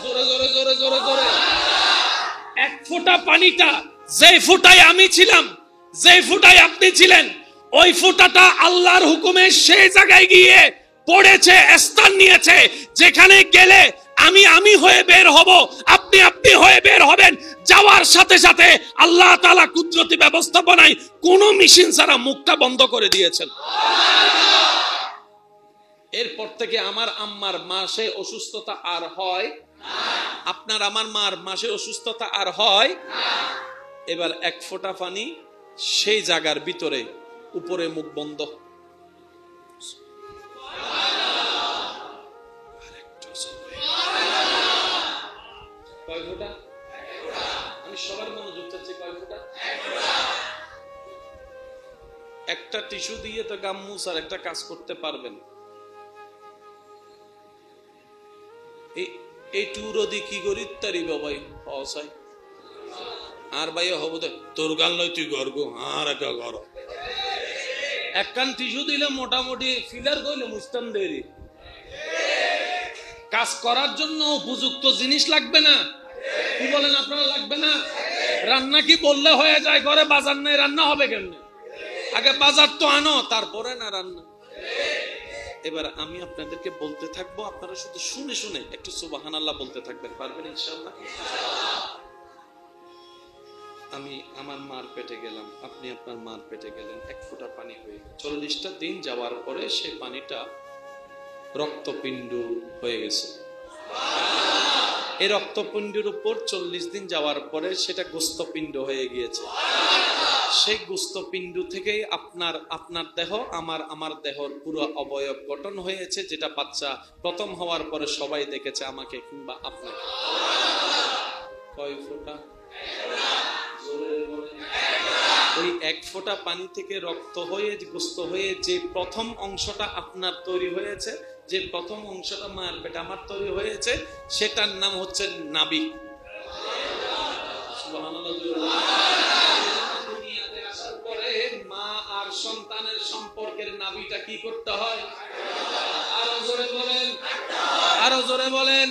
জোরে জোরে জোরে জোরে জোরে। এক ফোঁটা পানিটা যে ফোঁটায় আমি ছিলাম, যে ফোঁটায় আপনি ছিলেন, ওই ফোঁটাটা আল্লাহর হুকুমে সেই জায়গায় গিয়ে পড়েছে, স্থান নিয়েছে, যেখানে গেলে আমি হয়ে বের হব, আপনি হয়ে বের হবেন। যাওয়ার সাথে সাথে আল্লাহ তাআলা কুদরতি ব্যবস্থাপনায় কোন মেশিন ছাড়া মুখটা বন্ধ করে দিয়েছেন। এরপর থেকে আমার আম্মার মাসে অসুস্থতা আর হয়, আপনার আমার মার মাসে অসুস্থতা আর হয়। এবার এক ফোঁটা পানি সেই জায়গার ভিতরে, উপরে মুখ বন্ধ। কয় ফোঁটা? আমি সবার মনোযোগ চাচ্ছি। কয় ফোঁটা? একটা টিস্যু দিয়ে তো গাম্মুস আর একটা কাজ করতে পারবেন। এই টুরদি কি করি তারি বাবাই অসাই আর ভাই হব তোর গান লয় তুই গর্গ আর একটা গর একখান টিস্যু দিলে মোটামুটি ফিলার করলে মুস্তান দেরি। কাজ করার জন্য উপযুক্ত জিনিস লাগবে না? কি বলেন আপনারা, লাগবে না? রান্না কি বললে হয়ে যায়? ঘরে বাজার নাই, রান্না হবে কেমনে? আগে বাজার তো আনো, তারপরে না রান্না। এবার আমি আপনাদেরকে বলতে থাকবো, আপনারা শুধু শুনে শুনে একটু সুবহানাল্লাহ বলতে থাকবেন। পারবেন ইনশাআল্লাহ? আমি আমার মার পেটে গেলাম, আপনি আপনার মার পেটে গেলেন, এক ফোঁটা পানি হয়ে 40টা দিন যাওয়ার পরে সেই পানিটা রক্তপিণ্ড হয়ে গেছে। এই রক্তপিণ্ডের উপর 40 দিন যাওয়ার পরে সেটা গোস্তপিণ্ড হয়ে গিয়েছে। সেই গোস্তপিণ্ড থেকেই আপনার দেহ, আমার দেহর পুরো অবয়ব গঠন হয়েছে, যেটা বাচ্চা প্রথম হওয়ার পরে সবাই দেখেছে, আমাকে কিংবা আপনাকে। কয় ফোঁটা? ওই এক ফোঁটা পানি থেকে রক্ত হয়ে গোস্ত হয়ে যে প্রথম অংশটা আপনার তৈরি হয়েছে, যে প্রথম অংশটা মায়ের পেটে আমার তৈরি হয়েছে, সেটার নাম হচ্ছে নাভি। দুনিয়াতে আসার পরে মা আর সন্তানের সম্পর্কের নাভিটা কি করতে হয়? আরো জোরে বলেন, আরো জোরে বলেন।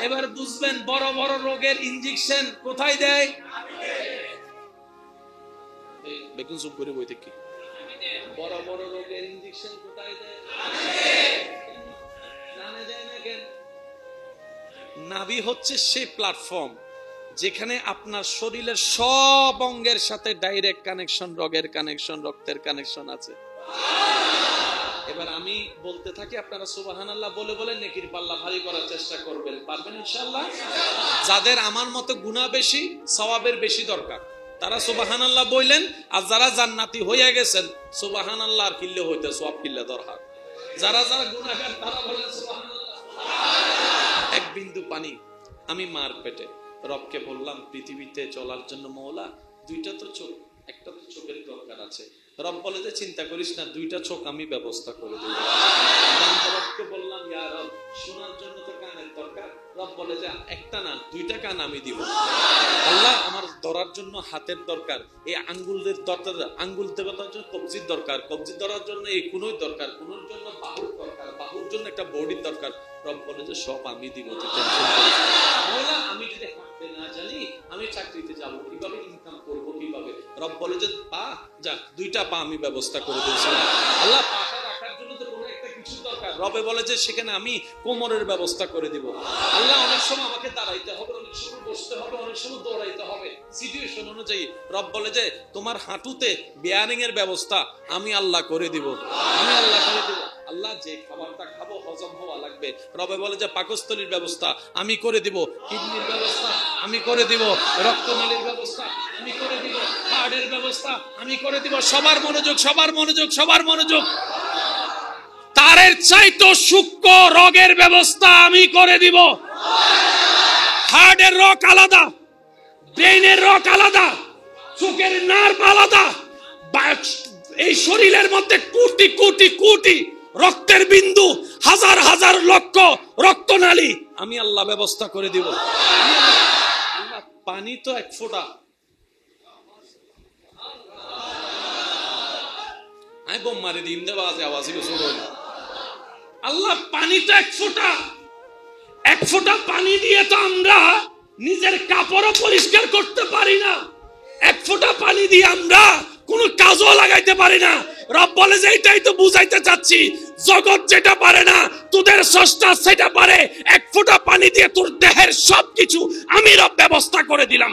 এবার বুঝবেন বড় বড় রোগের ইনজেকশন কোথায় দেয়? বেগুন চুপ করে বই থেকে বড় বড় রোগের ইনজেকশন কোথায় দেয়? জানে যায় না কেন? নাভি হচ্ছে সেই প্ল্যাটফর্ম যেখানে আপনার শরীরের সব অঙ্গের সাথে ডাইরেক্ট কানেকশন, রোগের কানেকশন, রক্তের কানেকশন আছে। এবার আমি বলতে থাকি, আপনারা সুবহানাল্লাহ বলে বলে নেকির পাল্লা ভারী করার চেষ্টা করবেন। পারবেন ইনশাআল্লাহ? যাদের আমার মতো গুনাহ বেশি, সওয়াবের বেশি দরকার, তারা সুবহানাল্লাহ বললেন। আর যারা জান্নাতি হয়ে গেছেন, সুবহানাল্লাহ আর কিল্লে হইতে সওয়াব কিল্লে দরকার। যারা যারা গুনাহগার তারা বলেন সুবহানাল্লাহ। এক বিন্দু পানি আমি মার পেটে, রবকে বললাম পৃথিবীতে চলার জন্য মওলা দুইটা তো চোখ, একটা তো চোখের দরকার আছে। রব বলে যে চিন্তা করিস না, দুইটা চোখ আমি ব্যবস্থা করে দেব। রবকে বললাম ইয়া রব শোনার জন্য তো কানের দরকার। রব বলে যে একটা না দুইটা কান আমি দিব। আল্লাহ আমার ধরার জন্য হাতের দরকার, এই আঙ্গুলের দরকার, আঙ্গুল দেওয়ার জন্য কবজির দরকার, কবজি ধরার জন্য এই কোনোই দরকার, কোনোর জন্য বাহুর দরকার, বাহুর জন্য একটা বডির দরকার। রব বলে যে সব আমি দিব, তুই টেনশন করিস না। মওলা আমি যদি হাঁটতে না জানি, আমি চাকরিতে যাব কিভাবে, ইনকাম করব কিভাবে? রব বলে যে পা যা, দুইটা পা আমি ব্যবস্থা করে দিয়েছি। আল্লাহ পাটা রাখার জন্য তো কোনো একটা কিছু দরকার, রবে বলে যে সেখানে আমি কোমরের ব্যবস্থা করে দিব। আল্লাহ অনেক সময় আমাকে দাঁড়াইতে হবে, অনেক সময় বসতে হবে, অনেক সময় দৌড়াইতে হবে, সিচুয়েশন অনুযায়ী। রব বলে যে তোমার হাঁটুতে বিয়ারিং এর ব্যবস্থা আমি আল্লাহ করে দিব, আমি আল্লাহ করে দিব। আল্লাহ যে খাবারটা খাবো হজম হওয়া লাগবে, রবে বলে যে পাকস্থলীর ব্যবস্থা আমি করে দিব, কিডনির ব্যবস্থা আমি করে দিব, রক্তনালীর ব্যবস্থা আমি করে দিব, হার্টের ব্যবস্থা আমি করে দিব। সবার মনোযোগ, সবার মনোযোগ, সবার মনোযোগ। তারের চাইতো সূক্ষ্ম রোগের ব্যবস্থা আমি করে দিব। হার্টের রোগ আলাদা, ব্রেইনের রোগ আলাদা, চোখের নার্ভ আলাদা, এই শরীরের মধ্যে কোটি কোটি কোটি রক্তের বিন্দু, হাজার হাজার লক্ষ রক্তনালী আমি আল্লাহ ব্যবস্থা করে দিব। আল্লাহ পানি তো এক ফোঁটা, আমি বোম মারি দিম দেবা আওয়াজ আল্লাহ পানি তো এক ফোঁটা, এক ফোঁটা পানি দিয়ে তো আমরা নিজের কাপড়ও পরিষ্কার করতে পারি না, এক ফোঁটা পানি দিয়ে আমরা কোন কাজও লাগাইতে পারি না। রব বলে যে এটাই তো বুঝাইতে চাচ্ছি, জগৎ যেটা পারে না তোদের স্রষ্টা সেটা পারে। এক ফোঁটা পানি দিয়ে তোর দেহের সবকিছু আমি রব ব্যবস্থা করে দিলাম।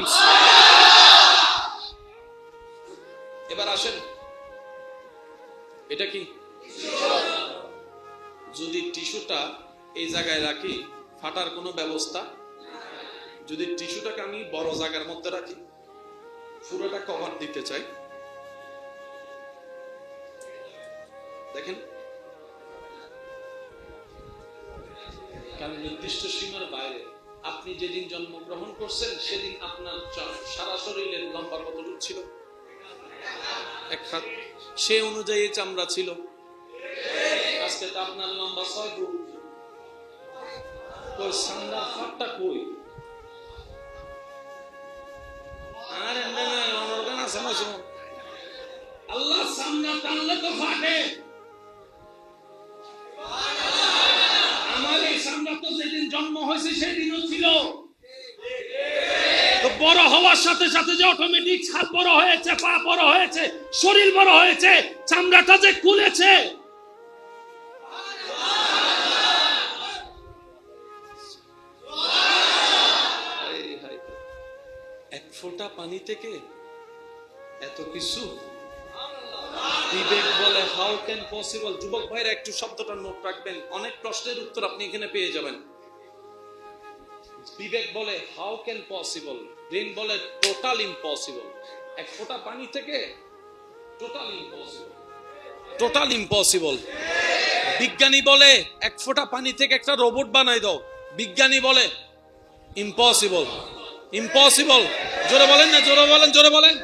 এবার আসেন, এটা কি? যদি টিস্যুটা এই জায়গায় রাখি ফাটার কোনো ব্যবস্থা, যদি টিস্যুটাকে আমি বড় জায়গার মধ্যে রাখি, পুরোটা কভার দিতে চাই, দেখেন কারণ নির্দিষ্ট সীমার বাইরে। আপনি যেদিন জন্মগ্রহণ করছেন সেদিন আপনার সারা শরীরের লম্বা কতটুকু ছিল? এক হাত। সে অনুযায়ী চামড়া ছিল। আজকে তো আপনার লম্বা 6 ফুট। কই চামড়ার ফাটটা কই? আরে না না অনর্গান আছে না। আল্লাহ চামড়া টানলে তো ফাটে। আমার এই চামড়া তো যেদিন জন্ম হয়েছে সেদিনও ছিল। তো বড় হওয়ার সাথে সাথে যে অটোমেটিক হাত বড় হয়েছে, পা বড় হয়েছে, শরীর বড় হয়েছে, চামড়াটা যে খুলেছে। এক ফোঁটা পানি থেকে এত কিছু। বিবেক বলে হাউ ক্যান পসিবল। যুবক ভাইরা একটু শব্দটা নোট রাখবেন, অনেক প্রশ্নের উত্তর আপনি এখানে পেয়ে যাবেন। বিবেক বলে হাউ ক্যান পসিবল, ব্রেন বলে টোটাল ইম্পসিবল। এক ফোঁটা পানি থেকে টোটাল ইম্পসিবল, টোটাল ইম্পসিবল। বিজ্ঞানী বলে এক ফোঁটা পানি থেকে একটা রোবট বানাই দাও, বিজ্ঞানী বলে ইম্পসিবল। ইম্পসিবল। জোরে বলেন না, জোরে বলেন, জোরে বলেন।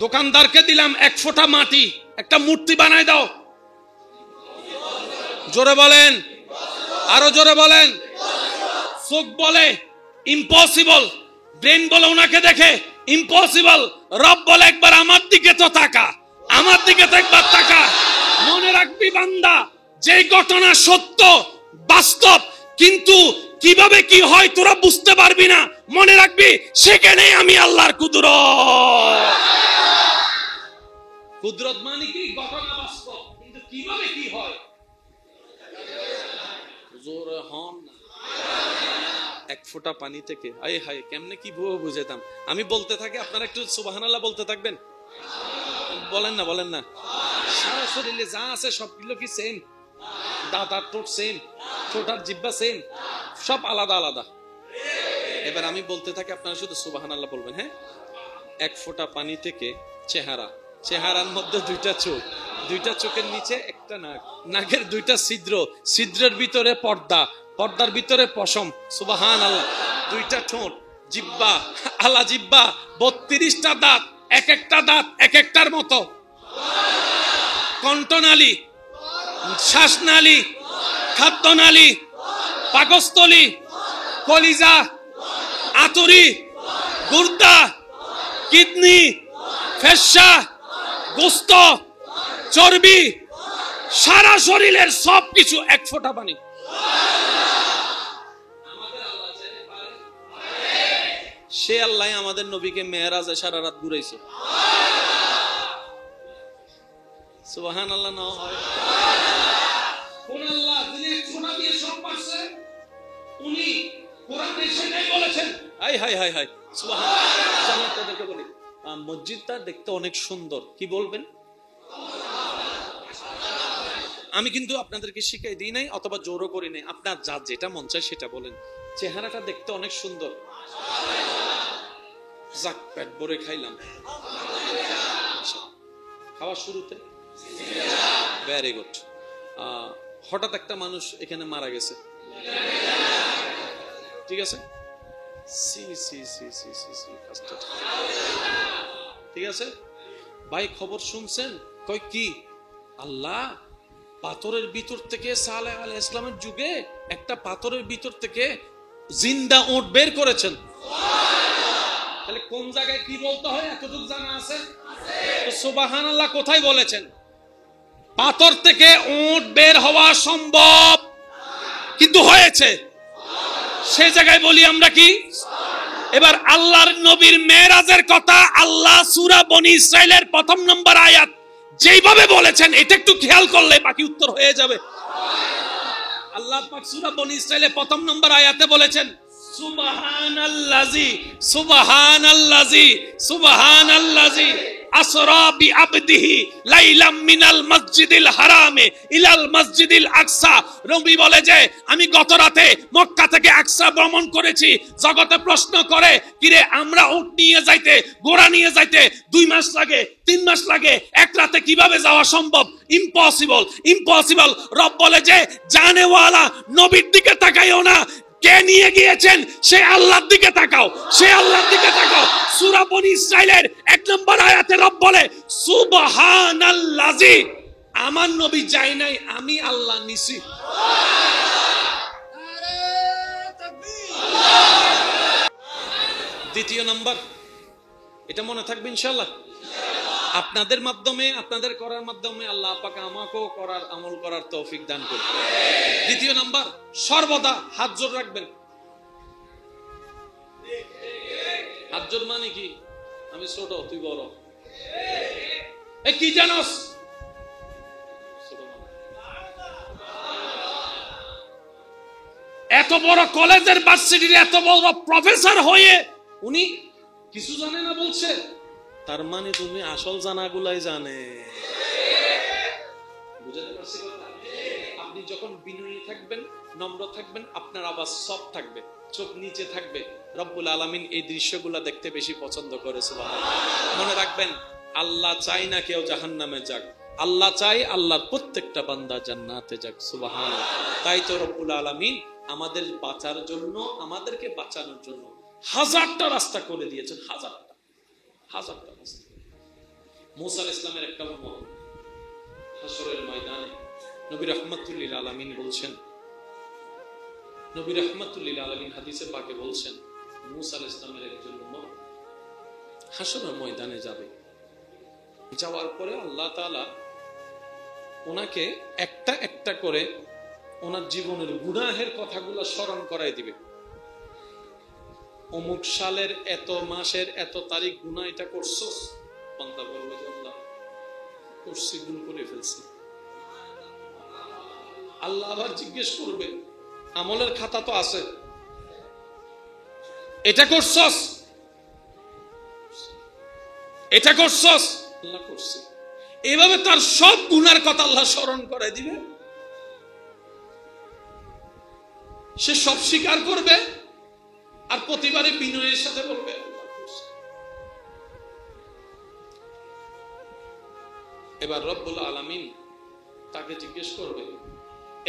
দোকানদারকে দিলাম 1 ফোঁটা মাটি, একটা মূর্তি বানায় দাও। জোরে বলেন, আরো জোরে বলেন। চোখ বলে ইম্পসিবল, ব্রেন বলে ওনাকে দেখে ইম্পসিবল, রব বলে একবার আমার দিকে তো তাকা, আমার দিকে তো একবার তাকা। মনে রাখবি বান্দা, যে ঘটনা সত্য বাস্তব, কিন্তু কিভাবে কি হয় তোরা বুঝতে পারবি না। মনে রাখবি সেখানেই আমি আল্লাহর কুদরত। কুদরত মানে কি? ঘটনা বাস্তব, কিন্তু কিভাবে কি হয় জোরে হন না। 1 ফোঁটা পানি থেকে আয় হায় কেমনে কি বুঝাতাম। আমি বলতে থাকি, আপনারা একটু সুবহানাল্লাহ বলতে থাকবেন। বলেন না, বলেন না। সারা শরীরে যা আছে সবগুলো কি সেম? দাঁত আর ঠোঁট সেম, ঠোঁট আর জিহ্বা সেম, সব আলাদা আলাদা। এবার আমি বলতে থাকি, আপনারা শুধু সুবহানাল্লাহ বলবেন। হ্যাঁ, 1 ফোঁটা পানি থেকে চেহারা, চেহারার মধ্যে 2টা চোখ, 2টা চোখের নিচে একটা নাক, নাকের 2টা ছিদ্র, ছিদ্রের ভিতরে পর্দা, পর্দার ভিতরে পশম। সুবহানাল্লাহ। 2টা ঠোঁট, জিহ্বা, আলা জিহ্বা, 32টা দাঁত, এক একটা দাঁত এক একটার মতো, কণ্ঠনালী, শ্বাসনালী, খাদ্যনালী, পাকস্থলী, কলিজা, আতরি, গুর্দা, কিডনি, ফেশা, গোস্ত, চর্বি, সারা শরীরের সবকিছু 1 ফোঁটা পানি। সে আল্লাহ আমাদের নবীকে মেরাজে সারা রাত ঘুরাইছে। সুবহানাল্লাহ না হয়? কোন আল্লাহ যিনি 1 ফোঁটা দিয়ে সব পারছে? উনি কোরআনে সেটাই বলেছেন। হাই হাই হাই হাই, সুবহানাল্লাহ। জান্নাতটাকে বলি, মসজিদটা দেখতে অনেক সুন্দর, কি বলবেন? আমি কিন্তু আপনাদেরকে শিখাই দিই নাই অথবা জোরও করি নাই, আপনার যা যেটা মন চায় সেটা বলেন। চেহারাটা দেখতে অনেক সুন্দর, যাক পেট ভরে খাইলাম। খাওয়া শুরুতে ভেরি গুড। হঠাৎ একটা মানুষ এখানে মারা গেছে, ঠিক আছে? ঠিক আছে ভাই, খবর শুনছেন? কই কি? আল্লাহ পাথরের ভিতর থেকে সালেহ আলাইহিস সালামের যুগে একটা পাথরের ভিতর থেকে জিন্দা উট বের করেছেন। তাহলে কোন জায়গায় কি বলতে হয় এতটুকু জানা আছে? সুবহানাল্লাহ কোথায় বলেছেন? পাথর থেকে উট বের হওয়া সম্ভব, কিন্তু হয়েছে। সে জায়গায় বলি আমরা কি? এবার আল্লাহর নবীর মেরাজের কথা আল্লাহ সূরা বনী ইসরাইলের 1 নম্বর আয়াত যেইভাবে বলেছেন, এটা একটু খেয়াল করলে বাকি উত্তর হয়ে যাবে। আল্লাহ পাক সূরা বনী ইসরাইলের 1 নম্বর আয়াতে বলেছেন, সুবহানাল্লাযী সুবহানাল্লাযী সুবহানাল্লাযী আসরা বিআবদিহি লাইলাম মিনাল মসজিদিল হারামে ইলাল মসজিদিল আকসা। নবী বলে যে আমি গত রাতে মক্কা থেকে আকসা ভ্রমণ করেছি। জগতে প্রশ্ন করে, কিরে আমরা উট নিয়ে যাইতে, ঘোড়া নিয়ে যাইতে 2 মাস লাগে, 3 মাস লাগে, এক রাতে কিভাবে যাওয়া সম্ভব? Impossible, impossible. রব বলে যে জানেওয়ালা নবীর দিকে তাকাইও না, কে নিয়ে গিয়েছেন সে আল্লাহর দিকে তাকাও, সে আল্লাহর দিকে তাকাও। সূরা বনী ইসরাইলের 1 নম্বর আয়াতে রব বলে সুবহানাল্লাযী, আমার নবী যায় নাই, আমি আল্লাহ নিছি। দ্বিতীয় নাম্বার, এটা মনে থাকবে ইনশাআল্লাহ। আপনাদের মাধ্যমে, আপনাদের করার মাধ্যমে আল্লাহ পাক আমাকেও করার, আমল করার তৌফিক দান করুন। দ্বিতীয় নাম্বার, সর্বদা হাত জোর রাখবেন। হাত জোর মানে কি? আমি ছোট, তুই বড়, এই কি জানোস? এত বড় কলেজের ভার্সিটির এত বড় প্রফেসর হয়ে উনি কিছু জানে না বলছে, তার মানে তুমি আসল জানাগুলাই জানে। বুঝতে পারছি কথা? আপনি যখন বিনয়ী থাকবেন, নম্র থাকবেন, আপনার আওয়াজ সফট থাকবে, চোখ নিচে থাকবে, রব্বুল আলামিন এই দৃশ্যগুলো দেখতে বেশি পছন্দ করে। সুবহানাল্লাহ। মনে রাখবেন, আল্লাহ চাই না কেউ জাহান্নামে যাক, আল্লাহ চাই আল্লাহর প্রত্যেকটা বান্দা জান্নাতে যাক। সুবহানাল্লাহ। তাই তো রব্বুল আলামিন আমাদের বাঁচার জন্য, আমাদেরকে বাঁচানোর জন্য হাজারটা রাস্তা করে দিয়েছেন, হাজারটা রাস্তা। মুসা আলাইহিস সালামের একটা উম্মত হাসরের ময়দানে নবী রাহমাতুল লিল আলামিন বলছেন, নবী রাহমাতুল লিল আলামিন হাদিসে পাকে বলছেন, মুসা আলাইহিস সালামের একজন উম্মত হাসরের ময়দানে যাবে, যাওয়ার পরে আল্লাহ তাআলা ওনাকে একটা একটা করে ওনার জীবনের গুনাহের কথাগুলো স্মরণ করাই দিবে। অমুক সালের এত মাসের এত তারিখ গুনাহ এটা করছস, বান্দা বলবে যে আল্লাহ করছি, গুণ করে ফেলছি। আল্লাহ আবার জিজ্ঞেস করবে, আমলের খাতা তো আছে, এটা করছস, এটা করছস, আল্লাহ করছি। এইভাবে তার সব গুনার কথা আল্লাহ স্মরণ করাই দিবে। সে সব স্বীকার করবে আর প্রতিবারে বিনয়ের সাথে বলবে আল্লাহ করছি। এবার রব্বুল আলামিন তাকে জিজ্ঞেস করবে,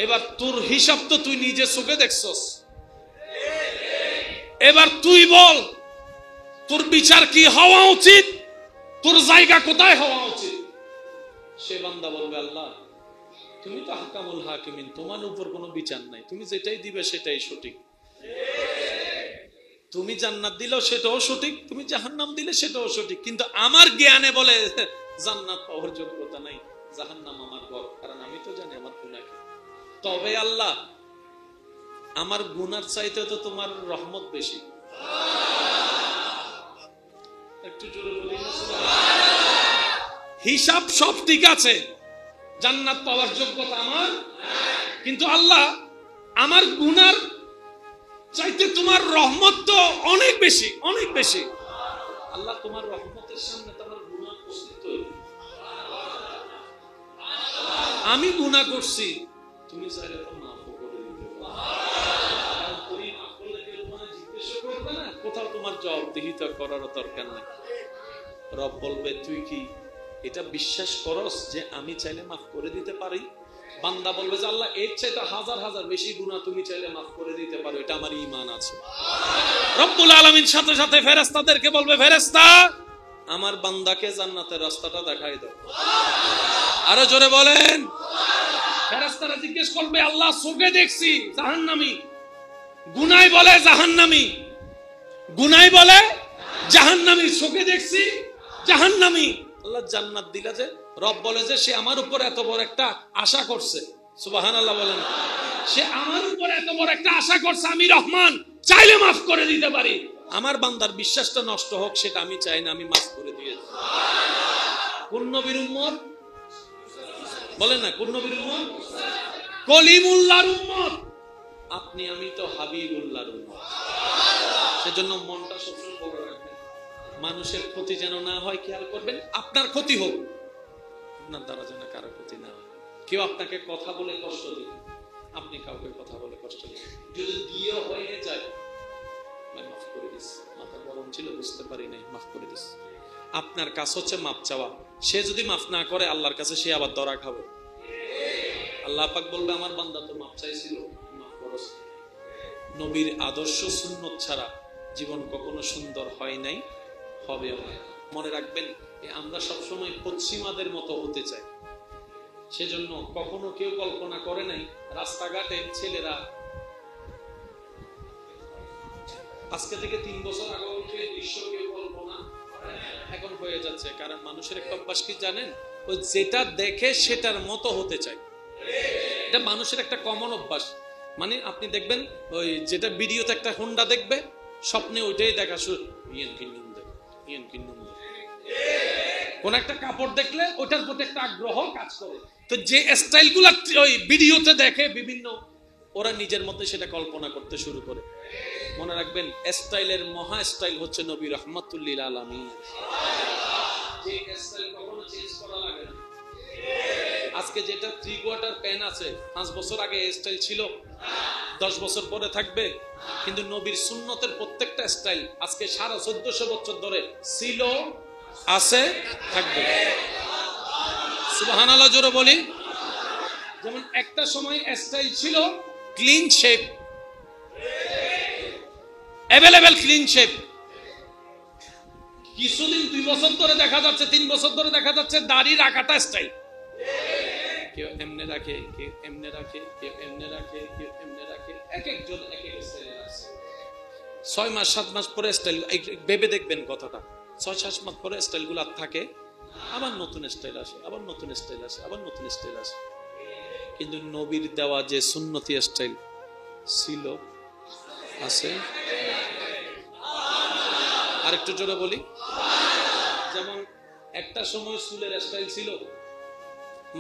এবার তোর হিসাব তো তুই নিজে চোখে দেখছস, এবার তুই বল তোর বিচার কি হওয়া উচিত, তোর জায়গা কোথায় হওয়া উচিত। সে বান্দা বলবে আল্লাহ তুমি তো হাকামুল হাকিমিন, তোমার উপর কোনো বিচার নাই, তুমি যেটাই দিবে সেটাই সঠিক। তুমি জান্নাত দিলেও সেটাও সঠিক, তুমি জাহান্নাম দিলে সেটাও সঠিক, কিন্তু আমার জ্ঞানে বলে জান্নাত পাওয়ার যোগ্যতা নাই, জাহান্নাম আমার ঘর, কারণ আমি তো জানি আমার গুনাহ কি। তবে আল্লাহ আমার গুনার চাইতে তো তোমার রহমত বেশি। একটু জোরে বলি না সুবহানাল্লাহ। হিসাব সব ঠিক আছে, জান্নাত পাওয়ার যোগ্যতা আমার, কিন্তু আল্লাহ আমার গুনার চাইতে তোমার রহমত তো অনেক বেশি, অনেক বেশি। আল্লাহ তোমার রহমতের সামনে তোমার গুনাহ উপস্থিত হইল। আমি গুনাহ করছি, তুমি চাইলে তো মাফ করে দিতে পারো, তুমি মাফ করলে কেউ তোমাকে জিজ্ঞেস করবে না, কোথাও তোমার জবাবদিহিতা করার দরকার নাই। রব বলবে তুই কি এটা বিশ্বাস করস যে আমি চাইলে মাফ করে দিতে পারি? বান্দা বলবে যে আল্লাহ এর চাইতে হাজার হাজার বেশি গুনাহ তুমি চাইলে মাফ করে দিতে পারো, এটা আমার ঈমান আছে। রব্বুল আলামিন সাথে সাথে ফেরেশতাদেরকে বলবে, ফেরেশতা আমার বান্দাকে জান্নাতের রাস্তাটা দেখাই দাও। আরো জোরে বলেন। ফেরেশতারা জিজ্ঞেস করবে আল্লাহ চোখে দেখছি জাহান্নামী, গুনাহ বলে জাহান্নামী, গুনাহ বলে জাহান্নামী, চোখে দেখছি জাহান্নামী। আল্লাহ জান্নাত দিলা যে, রব বলে যে সে আমার উপর এত বড় একটা আশা করছে, সুবহানাল্লাহ বলেন, সে আমার উপর এত বড় একটা আশা করছে, আমি রহমান চাইলে মাফ করে দিতে পারি। আমার বান্দার বিশ্বাসটা নষ্ট হোক সেটা আমি চাই না, আমি মাফ করে দিয়ে দিই। কোন নবীর উম্মত বলেন না, কোন নবীর উম্মত? কলিমুল্লাহর উম্মত। আপনি আমি তো হাবিবুল্লাহর উম্মত। সেজন্য মনটা সবসময় বড় রাখবেন, মানুষের ক্ষতি যেন না হয় খেয়াল করবেন, আপনার ক্ষতি হোক, আপনার দ্বারা যেন কারো ক্ষতি না হয়। কেউ আপনাকে কথা বলে কষ্ট দিবে, আপনি কাউকে কথা বলে কষ্ট দিবেন, যদি দিয়ে হয়ে যায় মাফ করে দিস, মাথা গরম ছিল বুঝতে পারি নাই, মাফ করে দিস। আপনার কাজ হচ্ছে মাফ চাওয়া, সে যদি মাফ না করে আল্লাহর কাছে সে আবার ধরা খাবে। আল্লাহ পাক বলবে আমার বান্দা তো মাফ চাইছিল, মাফ করস। নবীর আদর্শ সুন্নত ছাড়া জীবন কখনো সুন্দর হয় নাই, হবেও না। মনে রাখবেন আমরা সবসময় পশ্চিমাদের মতো হতে চাই, সেজন্য কখনো কেউ কল্পনা করে নাই রাস্তাঘাটে ছেলেরা আজকে থেকে 3 বছর আগে দৃশ্য কেউ কল্পনা এখন হয়ে যাচ্ছে। কারণ মানুষের একটা অভ্যাস কি জানেন, ওই যেটা দেখে সেটার মতো হতে চায়, এটা মানুষের একটা কমন অভ্যাস। মানে আপনি দেখবেন ওই যেটা ভিডিওতে একটা হোন্ডা দেখবে, স্বপ্নে ওইটাই দেখা শুরু, কোন একটা কাপড় দেখলে ওটার প্রতি একটা আগ্রহ কাজ করে। তো যে স্টাইলগুলো ওই ভিডিওতে দেখে বিভিন্ন, ওরা নিজের মধ্যে সেটা কল্পনা করতে শুরু করে। মনে রাখবেন স্টাইলের মহা স্টাইল হচ্ছে নবী রাহমাতুল লিল আলামিন। যে স্টাইল কখনো চেঞ্জ করা লাগে না। আজকে যেটা 3 কোয়ার্টার প্যান্ট আছে, 5 বছর আগে স্টাইল ছিল, 10 বছর পরে থাকবে। কিন্তু নবীর সুন্নতের প্রত্যেকটা স্টাইল আজকে 1450 বছর ধরে ছিল, আছে, থাকবে। সুবহানাল্লাহ জোরে বলি। যেমন একটা সময় স্টাইল ছিল clean shape, available clean shape. কিছুদিন 2 বছর ধরে দেখা যাচ্ছে, 3 বছর ধরে দেখা যাচ্ছে দাড়ি রাখাটা স্টাইল। কেউ এমনে রাখে, কেউ এমনে রাখে, কেউ এমনে রাখে, কেউ এমনে রাখে, এক একজন এক এক স্টাইলে আছে। 6 মাস 7 মাস পরে স্টাইল ভেবে দেখবেন কথাটা, 6-7 মাস পরে স্টাইল গুলো থাকে, আবার নতুন স্টাইল আসে, আবার নতুন স্টাইল আসে, আবার নতুন স্টাইল আসে। কিন্তু নবীর দেওয়া যে সুন্নতি স্টাইল ছিল, আছে। আরেকটু জোরে বলি, যেমন একটা সময় চুলের স্টাইল ছিল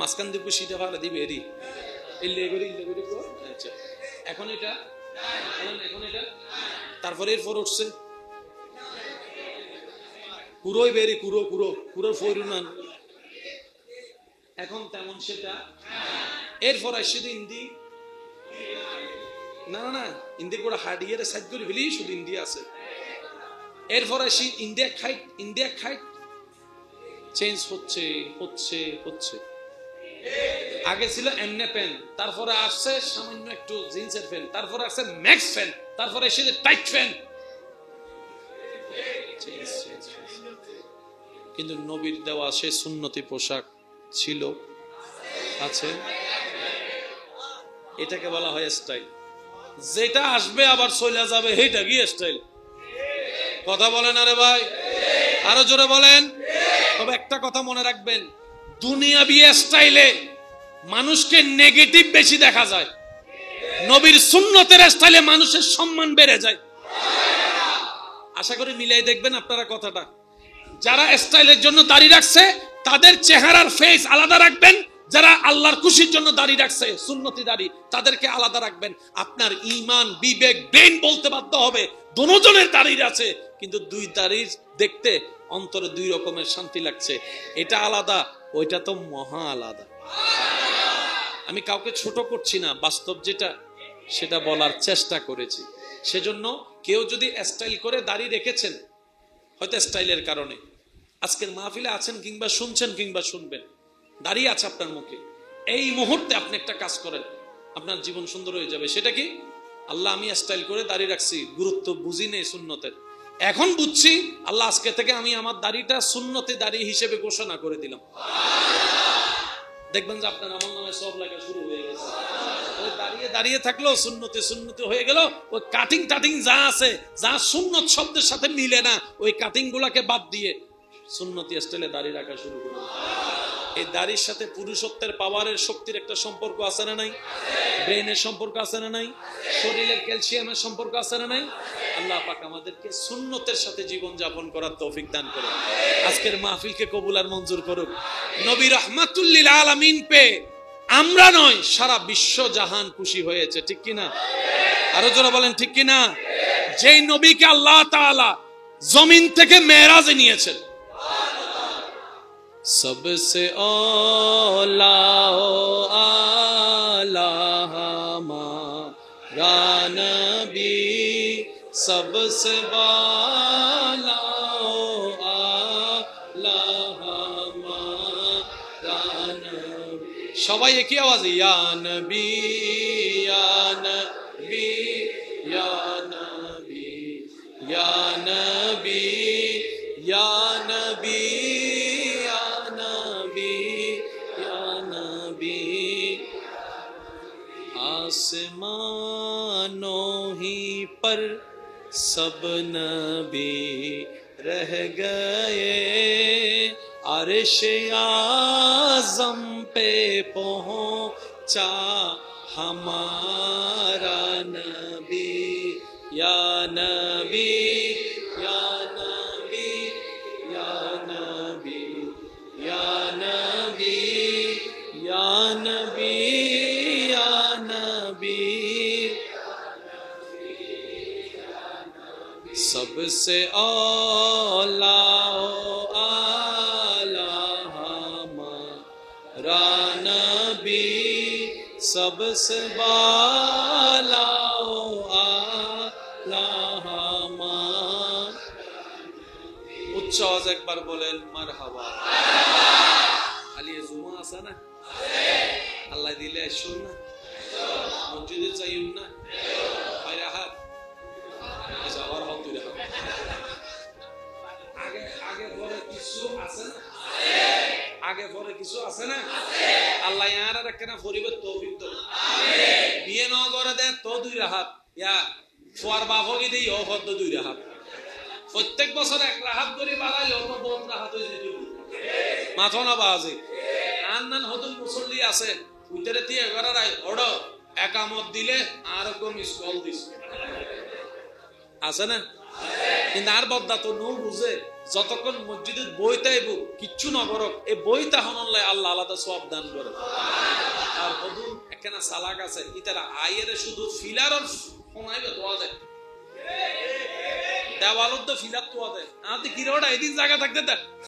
মাঝখান দিয়ে সিধা ভাড়া দিবে এরি আচ্ছা, এখন এটা, এখন এটা, তারপরে এরপর উঠছে কুড়োই বেরি, কুড়ো কুড়ো কুড়ো ফৈরুনান, এখন তেমন সেটা। এরপর আসছে ইন্দি, না না না, ইন্দি করে হাডিয়ে সাইড করে ফেলি, শুধু ইন্ডিয়া আছে। এরপর আসি ইন্ডিয়া খাইট, ইন্ডিয়া খাইট চেঞ্জ হচ্ছে হচ্ছে হচ্ছে। আগে ছিল এমনে প্যান্ট, তারপরে আসছে সামান্য একটু জিন্সের প্যান্ট, তারপরে আসছে ম্যাক্স প্যান্ট, তারপরে এসে টাইট প্যান্ট। কিন্তু নবীর দেওয়া সে সুন্নতি পোশাক ছিল, আছে। এটাকে বলা হয় স্টাইল। যেটা আসবে আবার চলে যাবে, এটা কি স্টাইল? কথা বলেন আরে ভাই, আরো জোরে বলেন। তবে একটা কথা মনে রাখবেন, দুনিয়াবি স্টাইলে মানুষকে নেগেটিভ বেশি দেখা যায়, নবীর সুন্নতের স্টাইলে মানুষের সম্মান বেড়ে যায়। আশা করি মিলাই দেখবেন আপনারা কথাটা। যারা স্টাইলের জন্য দাড়ি রাখছে তাদের চেহারার ফেস আলাদা রাখবেন, যারা আল্লাহর খুশির জন্য দাড়ি রাখছে সুন্নতি দাড়ি, তাদেরকে আলাদা রাখবেন। আপনার ঈমান, বিবেক, ব্রেন বলতে বাধ্য হবে দুজনের দাড়ি আছে, কিন্তু দুই দাড়ির দেখতে অন্তরে 2 রকমের শান্তি লাগছে। এটা আলাদা, ওইটা তো মহা আলাদা। আমি কাউকে ছোট করছি না, বাস্তব যেটা সেটা বলার চেষ্টা করেছি। সেজন্য কেউ যদি স্টাইল করে দাড়ি রেখেছেন, হয়তো স্টাইলের কারণে আজকের মাহফিলে আছেন কিংবা শুনছেন কিংবা শুনবেন, দাঁড়িয়ে আছে আপনার মুখে, এই মুহূর্তে আপনি একটা কাজ করেন, আপনার জীবন সুন্দর হয়ে যাবে। সেটা কি? আল্লাহ আমি স্টাইল করে দাড়ি রাখছি, গুরুত্ব বুঝি নেই সুন্নতের, এখন বুঝছি, আল্লাহ আজকে থেকে আমি আমার দাড়িটা সুন্নতি দাড়ি হিসেবে ঘোষণা করে দিলাম। দেখবেন যে আপনার আমল নামে সব লেখা শুরু হয়ে গেছে। ওই দাঁড়িয়ে দাঁড়িয়ে থাকলো সুন্নতি সুন্নতি হয়ে গেল। ওই কাটিং টাটিং যা আছে, যা সুন্নত শব্দের সাথে মিলে না, ওই কাটিং গুলাকে বাদ দিয়ে সুন্নতি স্টাইলে দাড়ি রাখা শুরু করলো। এই দাড়ির সাথে পুরুষত্বের পাওয়ারের শক্তির একটা সম্পর্ক আছে না নাই? ব্রেনের সম্পর্ক আছে না নাই? শরীরের ক্যালসিয়ামের সম্পর্ক আছে না নাই? আল্লাহ পাক আমাদেরকে সুন্নতের সাথে জীবন যাপন করার তৌফিক দান করুন। আজকের মাহফিলকে কবুল আর মঞ্জুর করুক। নবী রাহমাতুল লিল আলামিন পে আমরা নয়, সারা বিশ্ব জাহান খুশি হয়েছে, ঠিক কি না? আরো জোরে বলেন ঠিক কি না? যেই নবীকে আল্লাহ তাআলা জমিন থেকে মেরাজে নিয়েছেন, सबसे औला आला हमारा नबी, सबसे वाला आला हमारा नबी। সবাই একই আওয়াজে ইয়া নবী ইয়া নবী ইয়া নবী ইয়া নবী ইয়া নবী आसमानों ही पर सब नबी रह गए, अर्श आज़म पे पहुंचा हमारा नबी। या नबी या नबी या नबी या नबी या नबी सबसे औला आला हमारा नबी, सबसे वाला आला हमारा। उच्च आवाज एक बार बोलें मरहबा। আলিয়ে জুমা আছে না? আল্লাহ দিলে আসুন না, মসজিদে যাইউন না, বাইরে হাত আবার আগে পরে কিছু আছে না? আল্লাহ ইয়ার আর একখানা পরিবার তৌফিক দাও। বিয়ে ন করে দে তো 2 রাহাত ইয়া ফোয়ার বাফকি দেই ও হদ্দ 2 রাহাত প্রত্যেক বছর 1 রাহাত করে বাড়াইলে তো 2 রাহাত হয়ে যেত মাথা না বাজে আন্নান হদুল মুসল্লি আছে উইতরে দিয়ে গরারাই ওড়ো একামত দিলে আর কো মিস কল দিস আছে না? কিন্তু আর বদ্দা তো নো বুঝে যতক্ষণ মসজিদে বই তাইব কিচ্ছু না করক এই বইটা হনলে আল্লাহ আলাদা সওয়াব দান করে। আর হদুল একখানা সালাক আছে ইতারা আইয়েরে শুধু ফিলারর শোনাইবে দোয়া দেয় দেওয়ালত তো ফিলার তোয়া দেয় আতে কিরোটা এদিন জায়গা থাকতে